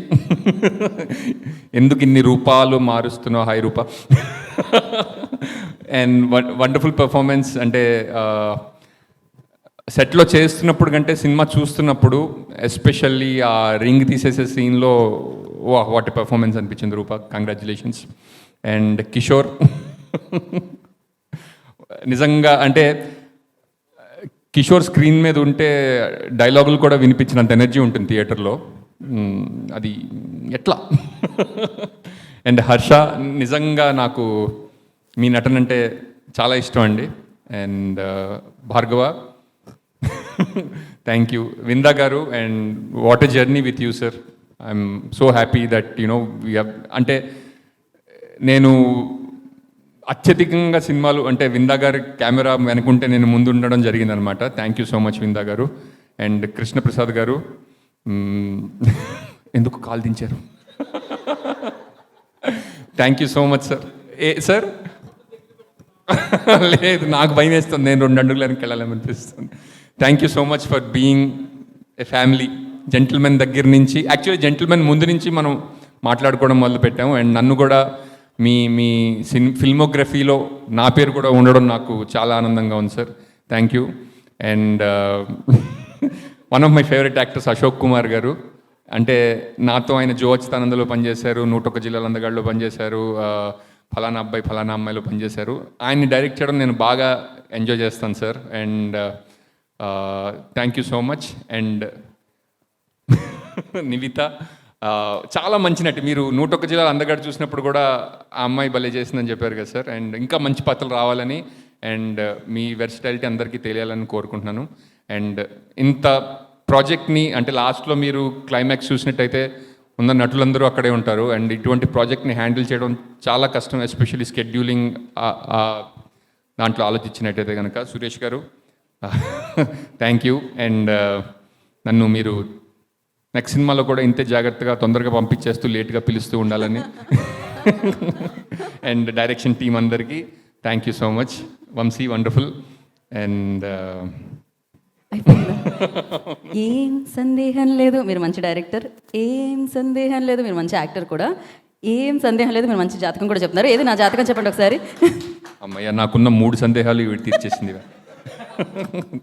ఎందుకు ఇన్ని రూపాలు మారుస్తున్నావు, hi Rupa. And wonderful performance. అంటే సెట్లో చేస్తున్నప్పుడు కంటే సినిమా చూస్తున్నప్పుడు ఎస్పెషల్లీ ఆ రింగ్ తీసేసే సీన్లో వాట్ పర్ఫార్మెన్స్ అనిపించింది రూపా. కంగ్రాచులేషన్స్. అండ్ కిషోర్ నిజంగా అంటే కిషోర్ స్క్రీన్ మీద ఉంటే డైలాగులు కూడా వినిపించినంత ఎనర్జీ ఉంటుంది థియేటర్లో. అది ఎట్లా. అండ్ హర్ష, నిజంగా నాకు మీ నటన అంటే చాలా ఇష్టం అండి. And Bhargava, thank you. Vinda గారు, and what a journey with you sir. I'm so happy that you know we have, అంటే నేను అత్యధికంగా సినిమాలు అంటే విందా గారి కెమెరా వెనుకుంటే నేను ముందు ఉండడం జరిగిందనమాట. Thank you so much Vinda గారు. అండ్ కృష్ణప్రసాద్ గారు ఎందుకు కాల్ దించారు? Thank you so much sir. Sir లేదు, నాకు భయం వేస్తుంది, నేను 2 అడుగులు వెనక్కి వెళ్ళాలనిపిస్తుంది. Thank you so much for being a family. Gentlemen దగ్గర నుంచి, యాక్చువల్లీ జెంటిల్మెన్ ముందు నుంచి మనం మాట్లాడుకోవడం మొదలు పెట్టాము. అండ్ నన్ను కూడా మీ ఫిల్మోగ్రఫీలో నా పేరు కూడా ఉండడం నాకు చాలా ఆనందంగా ఉంది sir. Thank you. And one of my favourite actors Ashok Kumar గారు. అంటే నాతో ఆయన జో అచ్యుతానందలో పనిచేశారు, 101 జిల్లాల అందగాడిలో పనిచేశారు, ఫలానా అబ్బాయి ఫలానా అమ్మాయిలో పనిచేశారు. ఆయన్ని డైరెక్ట్ చేయడం నేను బాగా ఎంజాయ్ చేస్తాను sir. And thank you so much. And Nivitha చాలా మంచి నటి. మీరు 101 జిల్లాల అందగాడు చూసినప్పుడు కూడా ఆ అమ్మాయి భలే చేసిందని చెప్పారు కదా సార్. అండ్ ఇంకా మంచి పాత్రలు రావాలని అండ్ మీ వెర్సిటాలిటీ అందరికీ తెలియాలని కోరుకుంటున్నాను. అండ్ ఇంత ప్రాజెక్ట్ని అంటే లాస్ట్లో మీరు క్లైమాక్స్ చూసినట్టయితే ఉన్న నటులందరూ అక్కడే ఉంటారు. అండ్ ఇటువంటి ప్రాజెక్ట్ని హ్యాండిల్ చేయడం చాలా కష్టం, ఎస్పెషల్లీ స్కెడ్యూలింగ్ దాంట్లో ఆలోచించినట్టయితే కనుక. సురేష్ గారు థ్యాంక్ యూ. అండ్ నన్ను మీరు నెక్స్ట్ సినిమాలో కూడా ఇంతే జాగ్రత్తగా తొందరగా పంపించేస్తూ లేట్గా పిలుస్తూ ఉండాలని. అండ్ డైరెక్షన్ టీం అందరికీ thank you so much. Vamshi wonderful. And ఏం సందేహం లేదు మీరు మంచి డైరెక్టర్, ఏం సందేహం లేదు మీరు మంచి యాక్టర్ కూడా, ఏం సందేహం లేదు మీరు మంచి జాతకం కూడా చెప్తున్నారు. ఏది నా జాతకం చెప్పండి ఒకసారి. అమ్మయ్య, నాకున్న 3 సందేహాలు ఇవి తీర్చేసింది.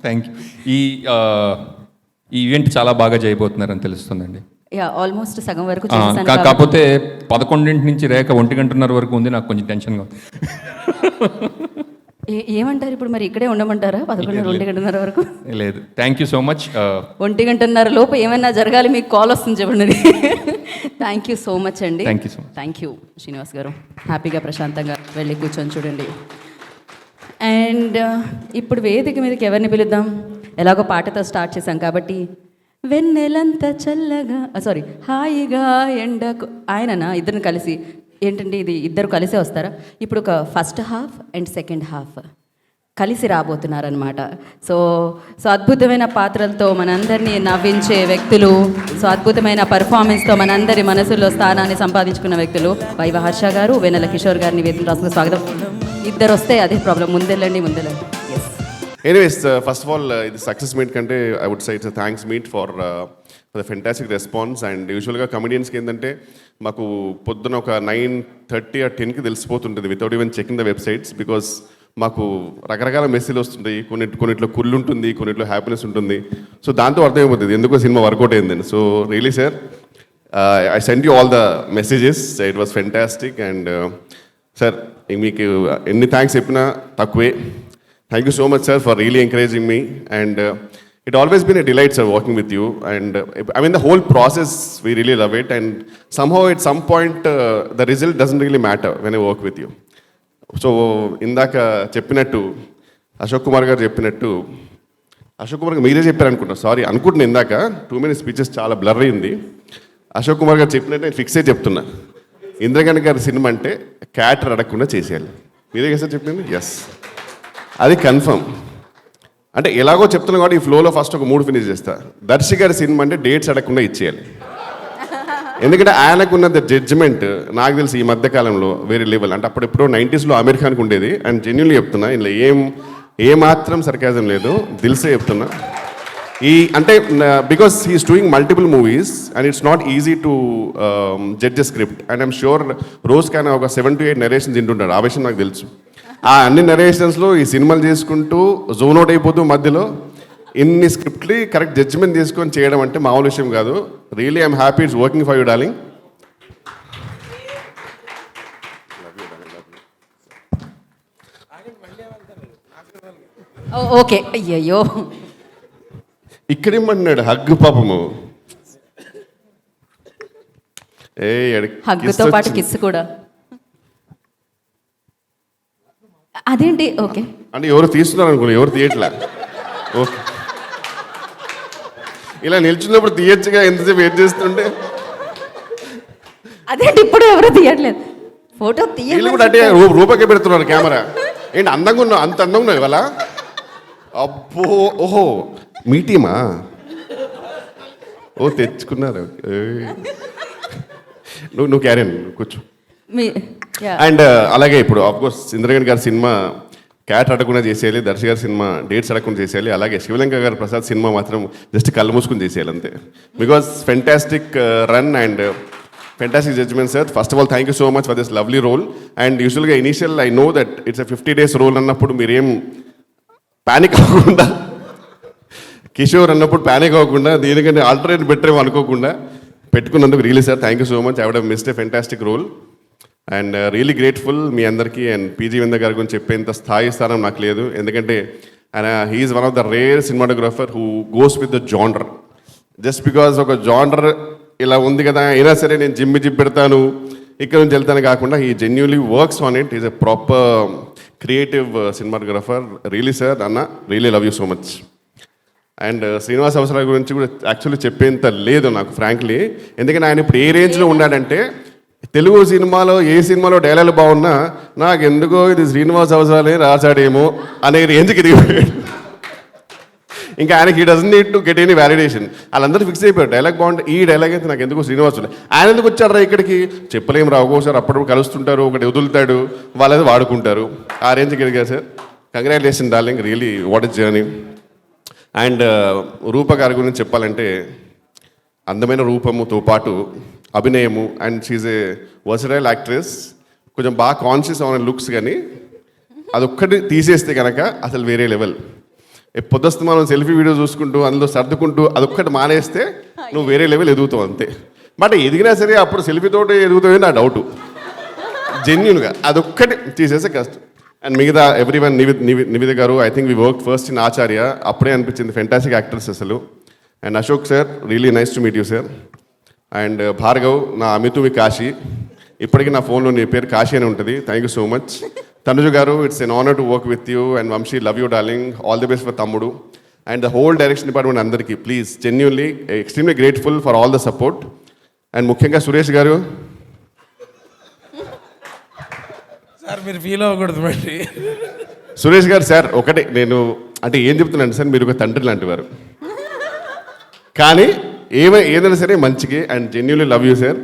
Thank you. ఈ ఈవెంట్ చాలా బాగా చేయబోతున్నారని తెలుస్తుందండి. యా, ఆల్మోస్ట్ సగం వరకు కాకపోతే 11 నుంచి రేఖ 1:30 వరకు ఉంది. నాకు కొంచెం టెన్షన్గా ఉంది. ఏమంటారు ఇప్పుడు మరి? ఇక్కడే ఉండమంటారా 11, 1:30 వరకు? లేదు, థ్యాంక్ యూ సో మచ్. 1:30 లోపు ఏమైనా జరగాలి, మీకు కాల్ వస్తుంది చెప్పండి. థ్యాంక్ యూ సో మచ్ అండి. Thank you so much. Thank you Srinivas గారు. హ్యాపీగా ప్రశాంతంగా వెళ్ళి కూర్చొని చూడండి. అండ్ ఇప్పుడు వేదిక మీదకి ఎవరిని పిలుద్దాం? ఎలాగో పాటతో స్టార్ట్ చేశాం కాబట్టి వెన్నెలంత చల్లగా హాయిగా ఎండకు ఆయననా ఇద్దరిని కలిసి ఏంటండి ఇది ఇద్దరు కలిసే వస్తారా? ఇప్పుడు ఒక first half and second half కలిసి రాబోతున్నారనమాట. సో అద్భుతమైన పాత్రలతో మనందరినీ నవ్వించే వ్యక్తులు, సో అద్భుతమైన పర్ఫార్మెన్స్తో మనందరి మనసులో స్థానాన్ని సంపాదించుకున్న వ్యక్తులు వైవ హర్ష గారు, వెన్నెల కిషోర్ గారిని వేదిక రాసుకుని స్వాగతం. ఇద్దరు వస్తే అదే ప్రాబ్లం, ముందెళ్ళండి. Yes. Anyways, first of all, ఇది సక్సెస్ మీట్ కంటే I would say it's thanks meet for the fantastic response. And యూజువల్గా కమెడియన్స్కి ఏంటంటే మాకు పొద్దున ఒక 9:30 or 10కి తెలిసిపోతుంటుంది without even checking the websites. Because మాకు రకరకాల మెసేజ్లు వస్తుంటాయి. కొన్నిట్లో కుళ్ళు ఉంటుంది, కొన్నిట్లో హ్యాపీనెస్ ఉంటుంది. సో దాంతో అర్థమైపోతుంది ఎందుకో సినిమా వర్కౌట్ అయిందని. So really sir, I send you all the messages. It was fantastic. And sir మీకు ఎన్ని థ్యాంక్స్ చెప్పినా తక్కువే. Thank you so much, sir, for really encouraging me. And it always been a delight, sir, working with you. And I mean, the whole process, we really love it. And somehow, at some point, the result doesn't really matter when I work with you. So, indaka cheppinattu, Ashok Kumar garu cheppinattu, Ashok Kumar garu meere chepparu anukunta. Sorry, anukuntunna indaka 2 minutes speeches chaala blurry undi. Ashok Kumar garu cheppinattu నేను ఫిక్స్ అయ్యి చెప్తున్నా. ఇంద్రగణ్ గారి సినిమా అంటే క్యాటర్ అడగకుండా చేసేయాలి. మీరే కదా సార్ చెప్పింది? ఎస్, అది కన్ఫర్మ్. అంటే ఎలాగో చెప్తున్నా కాబట్టి ఈ ఫ్లోలో ఫస్ట్ ఒక 3 ఫినిష్ చేస్తా. దర్శి గారి సినిమా అంటే డేట్స్ అడగకుండా ఇచ్చేయాలి. ఎందుకంటే ఆయనకున్న జడ్జిమెంట్ నాకు తెలిసి ఈ మధ్యకాలంలో వేరే లెవెల్. అంటే అప్పుడు ఎప్పుడో 90s అమీర్ ఖాన్కి ఉండేది. అండ్ జెన్యున్లీ చెప్తున్నా, ఇందులో ఏమాత్రం సర్కాజం లేదు, దిల్సే చెప్తున్నా. అంటే because he's doing multiple movies and it's not easy to judge a script. And I'm sure రోజ్ కానీ ఒక 7 to 8 నరేషన్స్ తింటుంటాడు. ఆ విషయం నాకు తెలుసు. ఆ అన్ని నరేషన్స్లో ఈ సినిమాలు చేసుకుంటూ జోన్ అవుట్ అయిపోతూ మధ్యలో ఇన్ని స్క్రిప్ట్ని కరెక్ట్ జడ్జిమెంట్ తీసుకొని చేయడం అంటే మామూలు విషయం కాదు. Really I'm happy it's working for you darling. Okay. అయ్యయ్యో, ఇక్కడేమన్నాడు హగ్గు పాపము. హగ్గుతో పాటు కిస్ కూడా. అదేంటి? ఓకే, అంటే ఎవరు తీస్తున్నారు అనుకున్నా, ఎవరు తీయట్లే. ఓకే, ఇలా నిల్చున్నప్పుడు తీయచ్చుగా, ఎంతసేపు వెయిట్ చేస్తుంటే. అదేంటి ఇప్పుడు ఎవరు తీయట్లేదు? ఫోటో వీళ్ళు కూడా అంటే రూపకే పెడుతున్నారు కెమెరా. ఏంటి అందంగా ఉన్నావు, అంత అందంగా ఉన్నావు ఇవాళ? అబ్బో, ఓహో మీ టీమా? ఓ తెచ్చుకున్నారు. నువ్వు క్యారియన్ కూర్చో. మీ యా అండ్ అలాగే ఇప్పుడు ఆఫ్కోర్స్ ఇంద్రగణ్ గారి సినిమా క్యాట్ అడగకుండా చేసేయాలి, దర్శి గారి సినిమా డేట్స్ అడగకుండా చేసేయాలి, అలాగే శివలంక గారి ప్రసాద్ సినిమా మాత్రం జస్ట్ కళ్ళు మూసుకుని చేసేయాలి అంతే. Because fantastic run and fantastic judgement sir. First of all thank you so much for this lovely role. And యూజువల్గా initial I know that it's 50 days role అన్నప్పుడు మీరేం ప్యానిక్ అవ్వకుండా, కిషోర్ అన్నప్పుడు ప్యానిక్ అవ్వకుండా, దీనికంటే ఆల్టర్నేట్ బెటర్ ఏమో అనుకోకుండా పెట్టుకున్నందుకు really sir thank you so much. I would have missed a fantastic role and really grateful మీ అందరికీ. అండ్ పీజీ వింద గారి గురించి చెప్పేంత స్థానం నాకు లేదు, ఎందుకంటే ఆయన he's one of the rare cinematographer who goes with the genre. Just because ఒక జానర్ ఇలా ఉంది కదా అయినా సరే నేను జిమ్ పెడతాను ఇక్కడ నుంచి వెళ్తాను కాకుండా he genuinely works on it. Is a proper creative cinematographer. Really sir అన్న really love you so much. And Srinivas Avasarala గురించి కూడా యాక్చువల్లీ చెప్పేంత లేదు నాకు ఫ్రాంక్లీ, ఎందుకంటే ఆయన ఇప్పుడు ఏ రేంజ్లో ఉన్నాడంటే తెలుగు సినిమాలో ఏ సినిమాలో డైలాగులు బాగున్నా నాకు ఎందుకో ఇది శ్రీనివాస్ అవసరాలే రాశాడేమో అనే రేంజ్కి దిగిపోయాడు. ఇంకా ఆయనకి ఈ doesn't need to get any validation. వాళ్ళందరూ ఫిక్స్ అయిపోయారు డైలాగ్ బాగుంటే ఈ డైలాగ్ అయితే నాకు ఎందుకు శ్రీనివాస్ ఆయన ఎందుకు వచ్చారా ఇక్కడికి చెప్పలేము రా, ఒక్కోసారి అప్పుడప్పుడు కలుస్తుంటారు, ఒకటి వదులుతాడు, వాళ్ళది వాడుకుంటారు. ఆ రేంజ్కి ఎదిగారు sir. Congratulation darling, really what is journey. And Rupa గారి గురించి చెప్పాలంటే అందమైన రూపముతో పాటు అభినయము and she's a versatile actress. కొంచెం బాగా కాన్షియస్ అవున లుక్స్, కానీ అదొక్కటి తీసేస్తే కనుక అసలు వేరే లెవెల్. పొద్దుస్తూ మనం సెల్ఫీ వీడియో చూసుకుంటూ అందులో సర్దుకుంటూ అదొక్కటి మానేస్తే నువ్వు వేరే లెవెల్ ఎదుగుతావు అంతే. బట్ ఎదిగినా సరే అప్పుడు సెల్ఫీతోటి ఎదుగుతావే నా డౌటు జెన్యున్గా. అదొక్కటి తీసేస్తే కష్టం. అండ్ మిగతా ఎవ్రీవన్ నివేద గారు, I think we work first in Acharya, అప్పుడే అనిపించింది ఫెంటాస్టిక్ యాక్టర్స్ అసలు. And Ashok sir really nice to meet you sir. And Bhargav నా అమితు మీ కాశీ, ఇప్పటికీ నా ఫోన్లో నీ పేరు కాశీ అని ఉంటుంది. Thank you so much. Tanuj గారు, it's an honour to work with you. And Vamsi love you darling, all the best for తమ్ముడు. And the whole direction department అందరికీ please genuinely extremely grateful for all the support. And ముఖ్యంగా సురేష్ గారు సార్, మీరు ఫీల్ అవ్వకూడదు మరి. సురేష్ గారు సార్ ఒకటే నేను అంటే ఏం చెప్తున్నాను సార్, మీరు ఒక తండ్రి లాంటి వారు, కానీ ఏదైనా సరే మంచికి. And genuinely love you sir.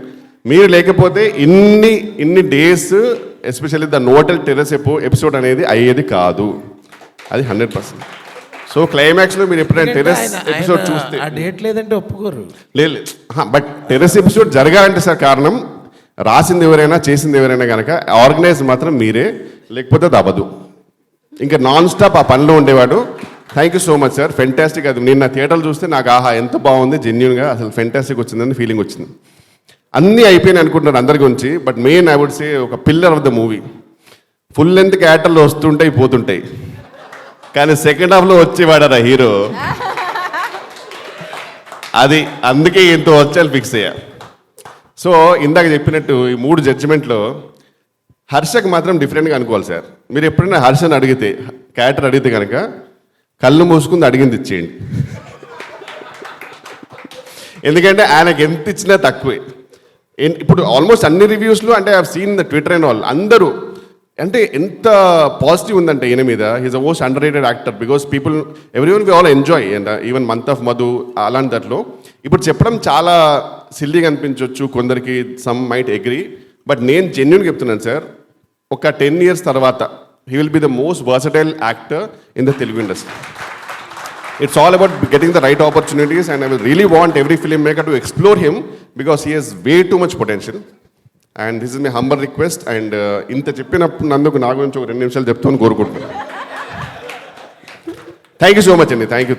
మీరు లేకపోతే ఇన్ని డేస్ ఎస్పెషల్లీ ద నోటల్ టెర్రస్ ఎపిసోడ్ అనేది అయ్యేది కాదు, అది 100%. సో క్లైమాక్స్లో మీరు ఎప్పుడైనా టెర్రస్ ఎపిసోడ్ చూస్తే డేట్ లేదంటే ఒప్పుకోరు. లేదు, బట్ టెర్రస్ ఎపిసోడ్ జరగాలంటే సార్ కారణం రాసింది ఎవరైనా చేసింది ఎవరైనా కనుక ఆర్గనైజ్ మాత్రం మీరే, లేకపోతే అది అవ్వదు. ఇంకా నాన్ స్టాప్ ఆ పనిలో ఉండేవాడు. Thank you so much sir, fantastic. అది నిన్న థియేటర్లు చూస్తే నాకు ఆహా ఎంత బాగుంది, జెన్యున్గా అసలు ఫెంటాస్టిక్ వచ్చిందని ఫీలింగ్ వచ్చింది. అన్నీ అయిపోయినాయి అనుకుంటున్నారు అందరి గురించి, but main I would say ఒక pillar of the movie. Full length క్యారెక్టర్లు వస్తుంటాయి పోతుంటాయి, కానీ సెకండ్ హాఫ్లో వచ్చేవాడారా హీరో, అది అందుకే ఎంతో వచ్చాను ఫిక్స్ అయ్యా. సో ఇందాక చెప్పినట్టు ఈ 3 జడ్జిమెంట్లో హర్షకు మాత్రం డిఫరెంట్గా అనుకోవాలి సార్. మీరు ఎప్పుడైనా హర్షని అడిగితే, క్యారెక్టర్ అడిగితే కనుక కళ్ళు మూసుకుంది అడిగింది ఇచ్చేయండి, ఎందుకంటే ఆయనకి ఎంత ఇచ్చినా తక్కువే. ఇప్పుడు ఆల్మోస్ట్ అన్ని రివ్యూస్లో అంటే I have seen the Twitter and all, అందరూ అంటే ఎంత పాజిటివ్ ఉందంటే ఈయన మీద. He's a most underrated actor because people everyone we all enjoy. And even month of Madhu అలాంటి దాంట్లో ఇప్పుడు చెప్పడం చాలా సిల్లీగా అనిపించవచ్చు కొందరికి, సమ్ మైట్ అగ్రీ, బట్ నేను జెన్యున్గా చెప్తున్నాను సార్, ఒక 10 years తర్వాత he will be the most versatile actor in the Telugu industry. It's all about getting the right opportunities, and I will really want every filmmaker to explore him because he has way too much potential. And this is my humble request. And ఇంత చెప్పినందుకు నా గురించి ఒక 2 నిమిషాలు చెప్తాను కోరుకుంటున్నాను. థ్యాంక్ యూ సో మచ్ అండి. Thank you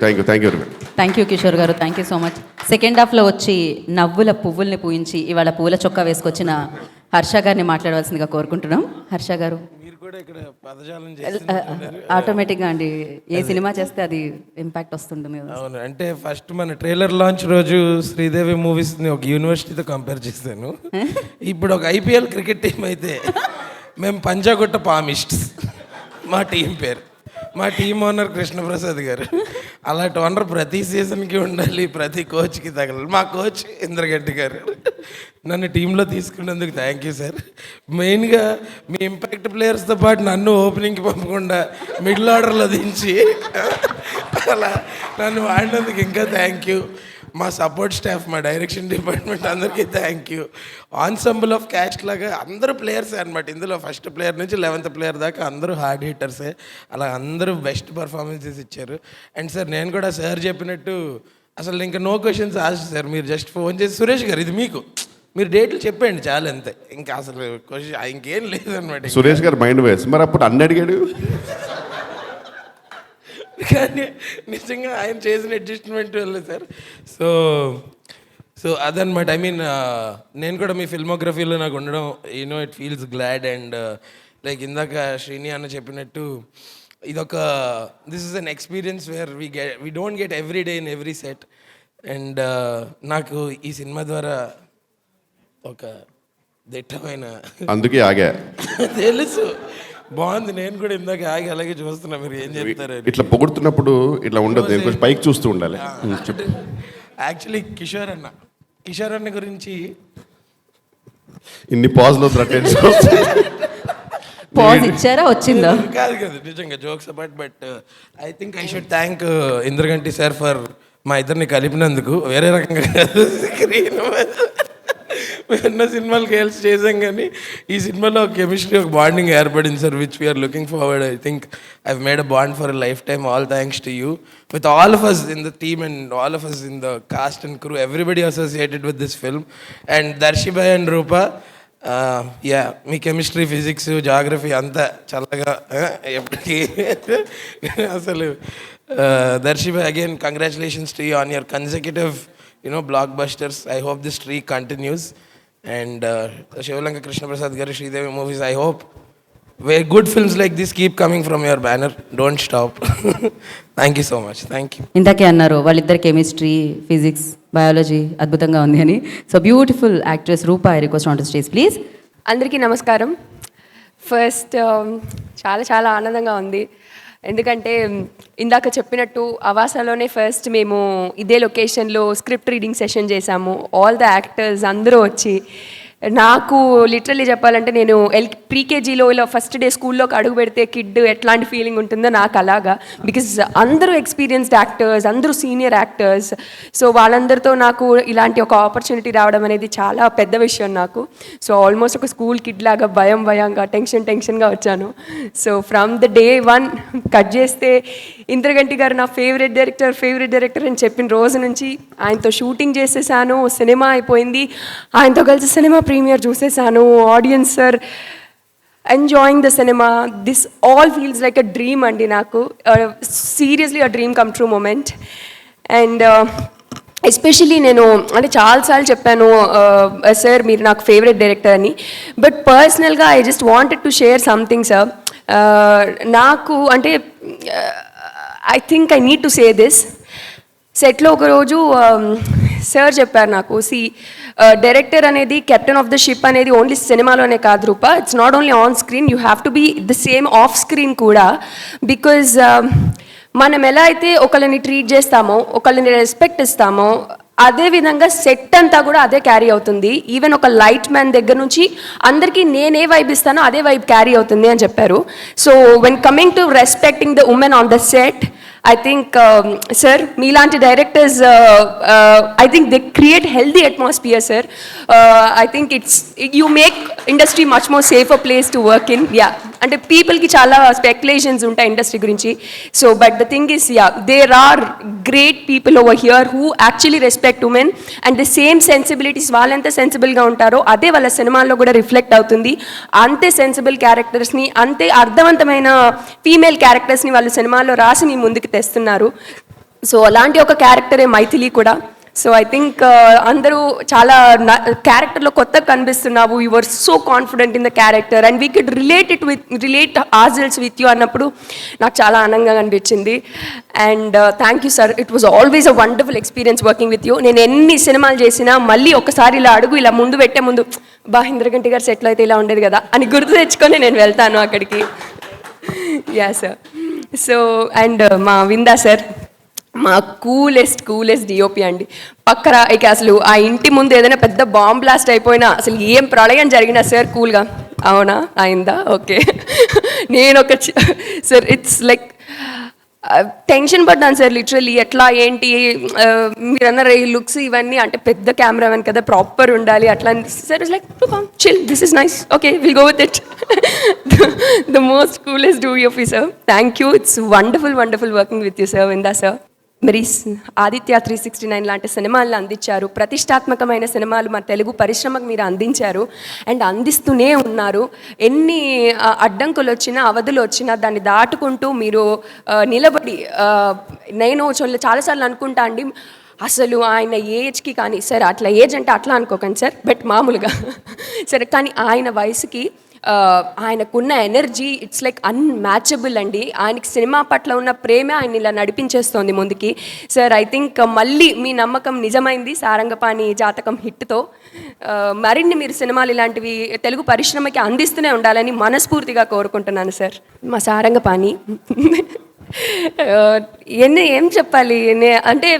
very much. Thank you Kishore గారు, thank you so much. Second హాఫ్లో వచ్చి నవ్వుల పువ్వుల్ని పూయించి ఇవాళ పూల చొక్కా వేసుకొచ్చిన హర్ష గారిని మాట్లాడవలసిందిగా కోరుకుంటున్నాం. హర్ష గారు, ఆటోమేటిక్గా అండి ఏ సినిమా చేస్తే అది ఇంపాక్ట్ వస్తుంటుంది కదా. అవును, అంటే ఫస్ట్ మన ట్రైలర్ లాంచ్ రోజు శ్రీదేవి మూవీస్ని ఒక యూనివర్సిటీతో కంపేర్ చేశాను. ఇప్పుడు ఒక IPL క్రికెట్ టీం అయితే మేము పంజాగుట్ట పామిస్ట్స్ మా టీం పేరు. మా టీం ఓనర్ కృష్ణప్రసాద్ గారు. అలాంటి ఓనర్ ప్రతి సీజన్కి ఉండాలి, ప్రతి కోచ్కి తగలాలి. మా కోచ్ ఇంద్రగడ్డి గారు. నన్ను టీంలో తీసుకున్నందుకు థ్యాంక్ యూ సార్. మెయిన్గా మీ ఇంపాక్ట్ ప్లేయర్స్తో పాటు నన్ను ఓపెనింగ్కి పంపకుండా మిడిల్ ఆర్డర్లో దించి అలా నన్ను వాడినందుకు ఇంకా థ్యాంక్ యూ. మా సపోర్ట్ స్టాఫ్, మా డైరెక్షన్ డిపార్ట్మెంట్ అందరికీ thank you. Ensemble of caste లాగా అందరూ ప్లేయర్సే అనమాట. ఇందులో ఫస్ట్ ప్లేయర్ నుంచి 11th ప్లేయర్ దాకా అందరూ హార్డ్ హిట్టర్సే. అలా అందరూ బెస్ట్ పర్ఫార్మెన్సెస్ ఇచ్చారు. అండ్ సార్ నేను కూడా సార్ చెప్పినట్టు అసలు ఇంకా నో క్వశ్చన్స్ ఆస్ట్ సార్. మీరు జస్ట్ ఫోన్ చేసి సురేష్ గారు ఇది మీకు, మీరు డేట్లు చెప్పండి చాలు అంతే, ఇంకా అసలు క్వశ్చన్ ఇంకేం లేదనమాట. సురేష్ గారు మైండ్ వేస్ మరి అప్పుడు అన్ని అడిగాడు. కానీ నిజంగా ఆయన చేసిన అడ్జస్ట్మెంట్ వల్ల సార్. సో అదనమాట. ఐ మీన్ నేను కూడా మీ ఫిల్మోగ్రఫీలో నాకు ఉండడం it feels glad. And like ఇందాక శ్రీని అన్న చెప్పినట్టు ఇదొక this is an experience where we don't get every day in every set. And నాకు ఈ సినిమా ద్వారా ఒక దిట్టమైన, అందుకే ఆగా తెలుసు బాగుంది. నేను కూడా ఇందాక ఆగి అలాగే చూస్తున్నా మీరు ఏం చెప్తారు. ఇట్లా పొగుడుతున్నప్పుడు ఇట్లా ఉండదు, నేను కొంచెం పైకి చూస్తూ ఉండాలి. యాక్చువల్లీ కిషోర్ అన్న గురించి ఇన్ని పాజ్లో పాజ్ ఇచ్చారా, వచ్చిందా? కాదు నిజంగా jokes about. But I think I should thank Indraganti sir for మా ఇద్దరిని కలిపినందుకు. వేరే రకంగా స్క్రీన్ ఎన్నో సినిమాలకి హెల్ప్ చేసాం కానీ ఈ సినిమాలో ఒక కెమిస్ట్రీ, ఒక బాండింగ్ ఏర్పడింది sir, which we are looking forward. I think I made a bond for a lifetime. All thanks to you, with all of us in the team and all of us in the cast and crew, everybody associated with this film. And Darshibhai and Rupa, yeah మీ కెమిస్ట్రీ, ఫిజిక్స్, జాగ్రఫీ అంతా చల్లగా ఎప్పటికీ అసలు. Darshibhai, again congratulations to you on your consecutive blockbusters. I hope this streak continues. And Shivalanka Krishna Prasad garu, Sridevi Movies, I hope where good films like this keep coming from your banner. Don't stop. Thank you so much. Thank you. ఇందాకే అన్నారు వాళ్ళిద్దరు కెమిస్ట్రీ, ఫిజిక్స్, బయాలజీ అద్భుతంగా ఉంది అని. So beautiful actress Rupa, I request on to stage please. అందరికీ నమస్కారం. ఫస్ట్ చాలా చాలా ఆనందంగా ఉంది, ఎందుకంటే ఇందాక చెప్పినట్టు అవాసాలోనే ఫస్ట్ మేము ఇదే లొకేషన్లో స్క్రిప్ట్ రీడింగ్ సెషన్ చేశాము. ఆల్ ద యాక్టర్స్ అందరూ వచ్చి, నాకు లిటరల్లీ చెప్పాలంటే నేను ప్రీకేజీలో ఇలా ఫస్ట్ డే స్కూల్లోకి అడుగు పెడితే కిడ్ ఎట్లాంటి ఫీలింగ్ ఉంటుందో నాకు అలాగా. బికాజ్ అందరూ ఎక్స్పీరియన్స్డ్ యాక్టర్స్, అందరూ సీనియర్ యాక్టర్స్. సో వాళ్ళందరితో నాకు ఇలాంటి ఒక ఆపర్చునిటీ రావడం అనేది చాలా పెద్ద విషయం నాకు. సో ఆల్మోస్ట్ ఒక స్కూల్ కిడ్ లాగా భయంగా టెన్షన్గా వచ్చాను. So from the day 1 cut చేస్తే ఇంద్రగంటి గారు నా ఫేవరెట్ డైరెక్టర్ అని చెప్పిన రోజు నుంచి ఆయనతో షూటింగ్ చేసేసాను. సినిమా అయిపోయింది, ఆయనతో కలిసి సినిమా ప్రీమియర్ చూసేసాను. Audience sir enjoying the cinema. This all feels like a dream అండి నాకు, seriously a dream come true moment. And especially నేను అంటే చాలాసార్లు చెప్పాను సార్ మీరు నాకు ఫేవరెట్ డైరెక్టర్ అని, బట్ పర్సనల్గా I just wanted to share something sir. నాకు అంటే I think I need to say this. సెట్లో ఒకరోజు సార్ చెప్పారు నాకు, డైరెక్టర్ అనేది కెప్టెన్ ఆఫ్ ద షిప్ అనేది ఓన్లీ సినిమాలోనే కాదు Rupa, it's not only on screen, you have to be the same off screen కూడా. బికాజ్ మనం ఎలా అయితే ఒకళ్ళని ట్రీట్ చేస్తామో, ఒకళ్ళని రెస్పెక్ట్ ఇస్తామో, అదేవిధంగా సెట్ అంతా కూడా అదే క్యారీ అవుతుంది. ఈవెన్ ఒక లైట్ మ్యాన్ దగ్గర నుంచి అందరికీ నేనే వైబ్ ఇస్తానో అదే వైబ్ క్యారీ అవుతుంది అని చెప్పారు. So when coming to respecting the women on the set, I think, sir, మీలాంటి directors I think they create healthy atmosphere, sir. I think you make industry much more safer place to work in. Yeah, అంటే పీపుల్కి చాలా స్పెక్యులేషన్స్ ఉంటాయి ఇండస్ట్రీ గురించి. So but the thing is, yeah, there are great people over here who actually respect women and the same sensibilities. వాళ్ళెంత సెన్సిబుల్గా ఉంటారో అదే వాళ్ళ సినిమాల్లో కూడా రిఫ్లెక్ట్ అవుతుంది. అంతే సెన్సిబుల్ క్యారెక్టర్స్ని, అంతే అర్థవంతమైన ఫీమేల్ క్యారెక్టర్స్ని వాళ్ళు సినిమాల్లో రాసి మీ ముందుకు తెస్తున్నారు. సో అలాంటి ఒక క్యారెక్టరే మైథిలి కూడా. సో ఐ థింక్ అందరూ చాలా క్యారెక్టర్లో కొత్తగా కనిపిస్తున్నావు, you are so confident in the character and we could relate ourselves with you అన్నప్పుడు నాకు చాలా ఆనందంగా అనిపించింది. And thank you sir, it was always a wonderful experience working with you. నేను ఎన్ని సినిమాలు చేసినా మళ్ళీ ఒకసారి ఇలా అడుగు ఇలా ముందు పెట్టే ముందు ఇంద్రగంటి గారు సెట్లో అయితే ఇలా ఉండేది కదా అని గుర్తు తెచ్చుకొని నేను వెళ్తాను అక్కడికి. Yeah sir. సో అండ్ మా విందా సార్, మా కూలెస్ట్ డిఓపి అండి. పక్కన ఇక అసలు ఆ ఇంటి ముందు ఏదైనా పెద్ద బాంబ్ బ్లాస్ట్ అయిపోయినా, అసలు ఏం ప్రళయం జరిగినా సార్ కూల్గా, అవునా అయిందా, ఓకే. నేను ఒక సార్, ఇట్స్ లైక్ టెన్షన్ పడ్డాను సార్ లిటరల్లీ, ఎట్లా ఏంటి మీరు అన్నారు ఈ లుక్స్ ఇవన్నీ, అంటే పెద్ద కెమెరామెన్ కదా ప్రాపర్ ఉండాలి అట్లా. Sir is like chill, this is nice, okay will go with it. The most coolest do of you sir. Thank you, it's wonderful working with you sir. విందా సార్, మరి ఆదిత్య 369 లాంటి సినిమాలను అందించారు, ప్రతిష్టాత్మకమైన సినిమాలు మన తెలుగు పరిశ్రమకు మీరు అందించారు అండ్ అందిస్తూనే ఉన్నారు. ఎన్ని అడ్డంకులు వచ్చినా అవధులు వచ్చినా దాన్ని దాటుకుంటూ మీరు నిలబడి, నేను చాలాసార్లు అనుకుంటా అండి, అసలు ఆయన ఏజ్కి కానీ, సరే అట్లా ఏజ్ అంటే అట్లా అనుకోకండి సార్, బట్ మామూలుగా సరే, కానీ ఆయన వయసుకి ఆయనకున్న ఎనర్జీ ఇట్స్ లైక్ అన్మ్యాచబుల్ అండి. ఆయనకి సినిమా పట్ల ఉన్న ప్రేమే ఆయన ఇలా నడిపించేస్తోంది ముందుకి. సార్ ఐ థింక్ మళ్ళీ మీ నమ్మకం నిజమైంది సారంగపాణి జాతకం హిట్తో. మరిన్ని మీరు సినిమాలు ఇలాంటివి తెలుగు పరిశ్రమకి అందిస్తూనే ఉండాలని మనస్ఫూర్తిగా కోరుకుంటున్నాను సార్. మా సారంగపాణి ఏం చెప్పాలి అంటే,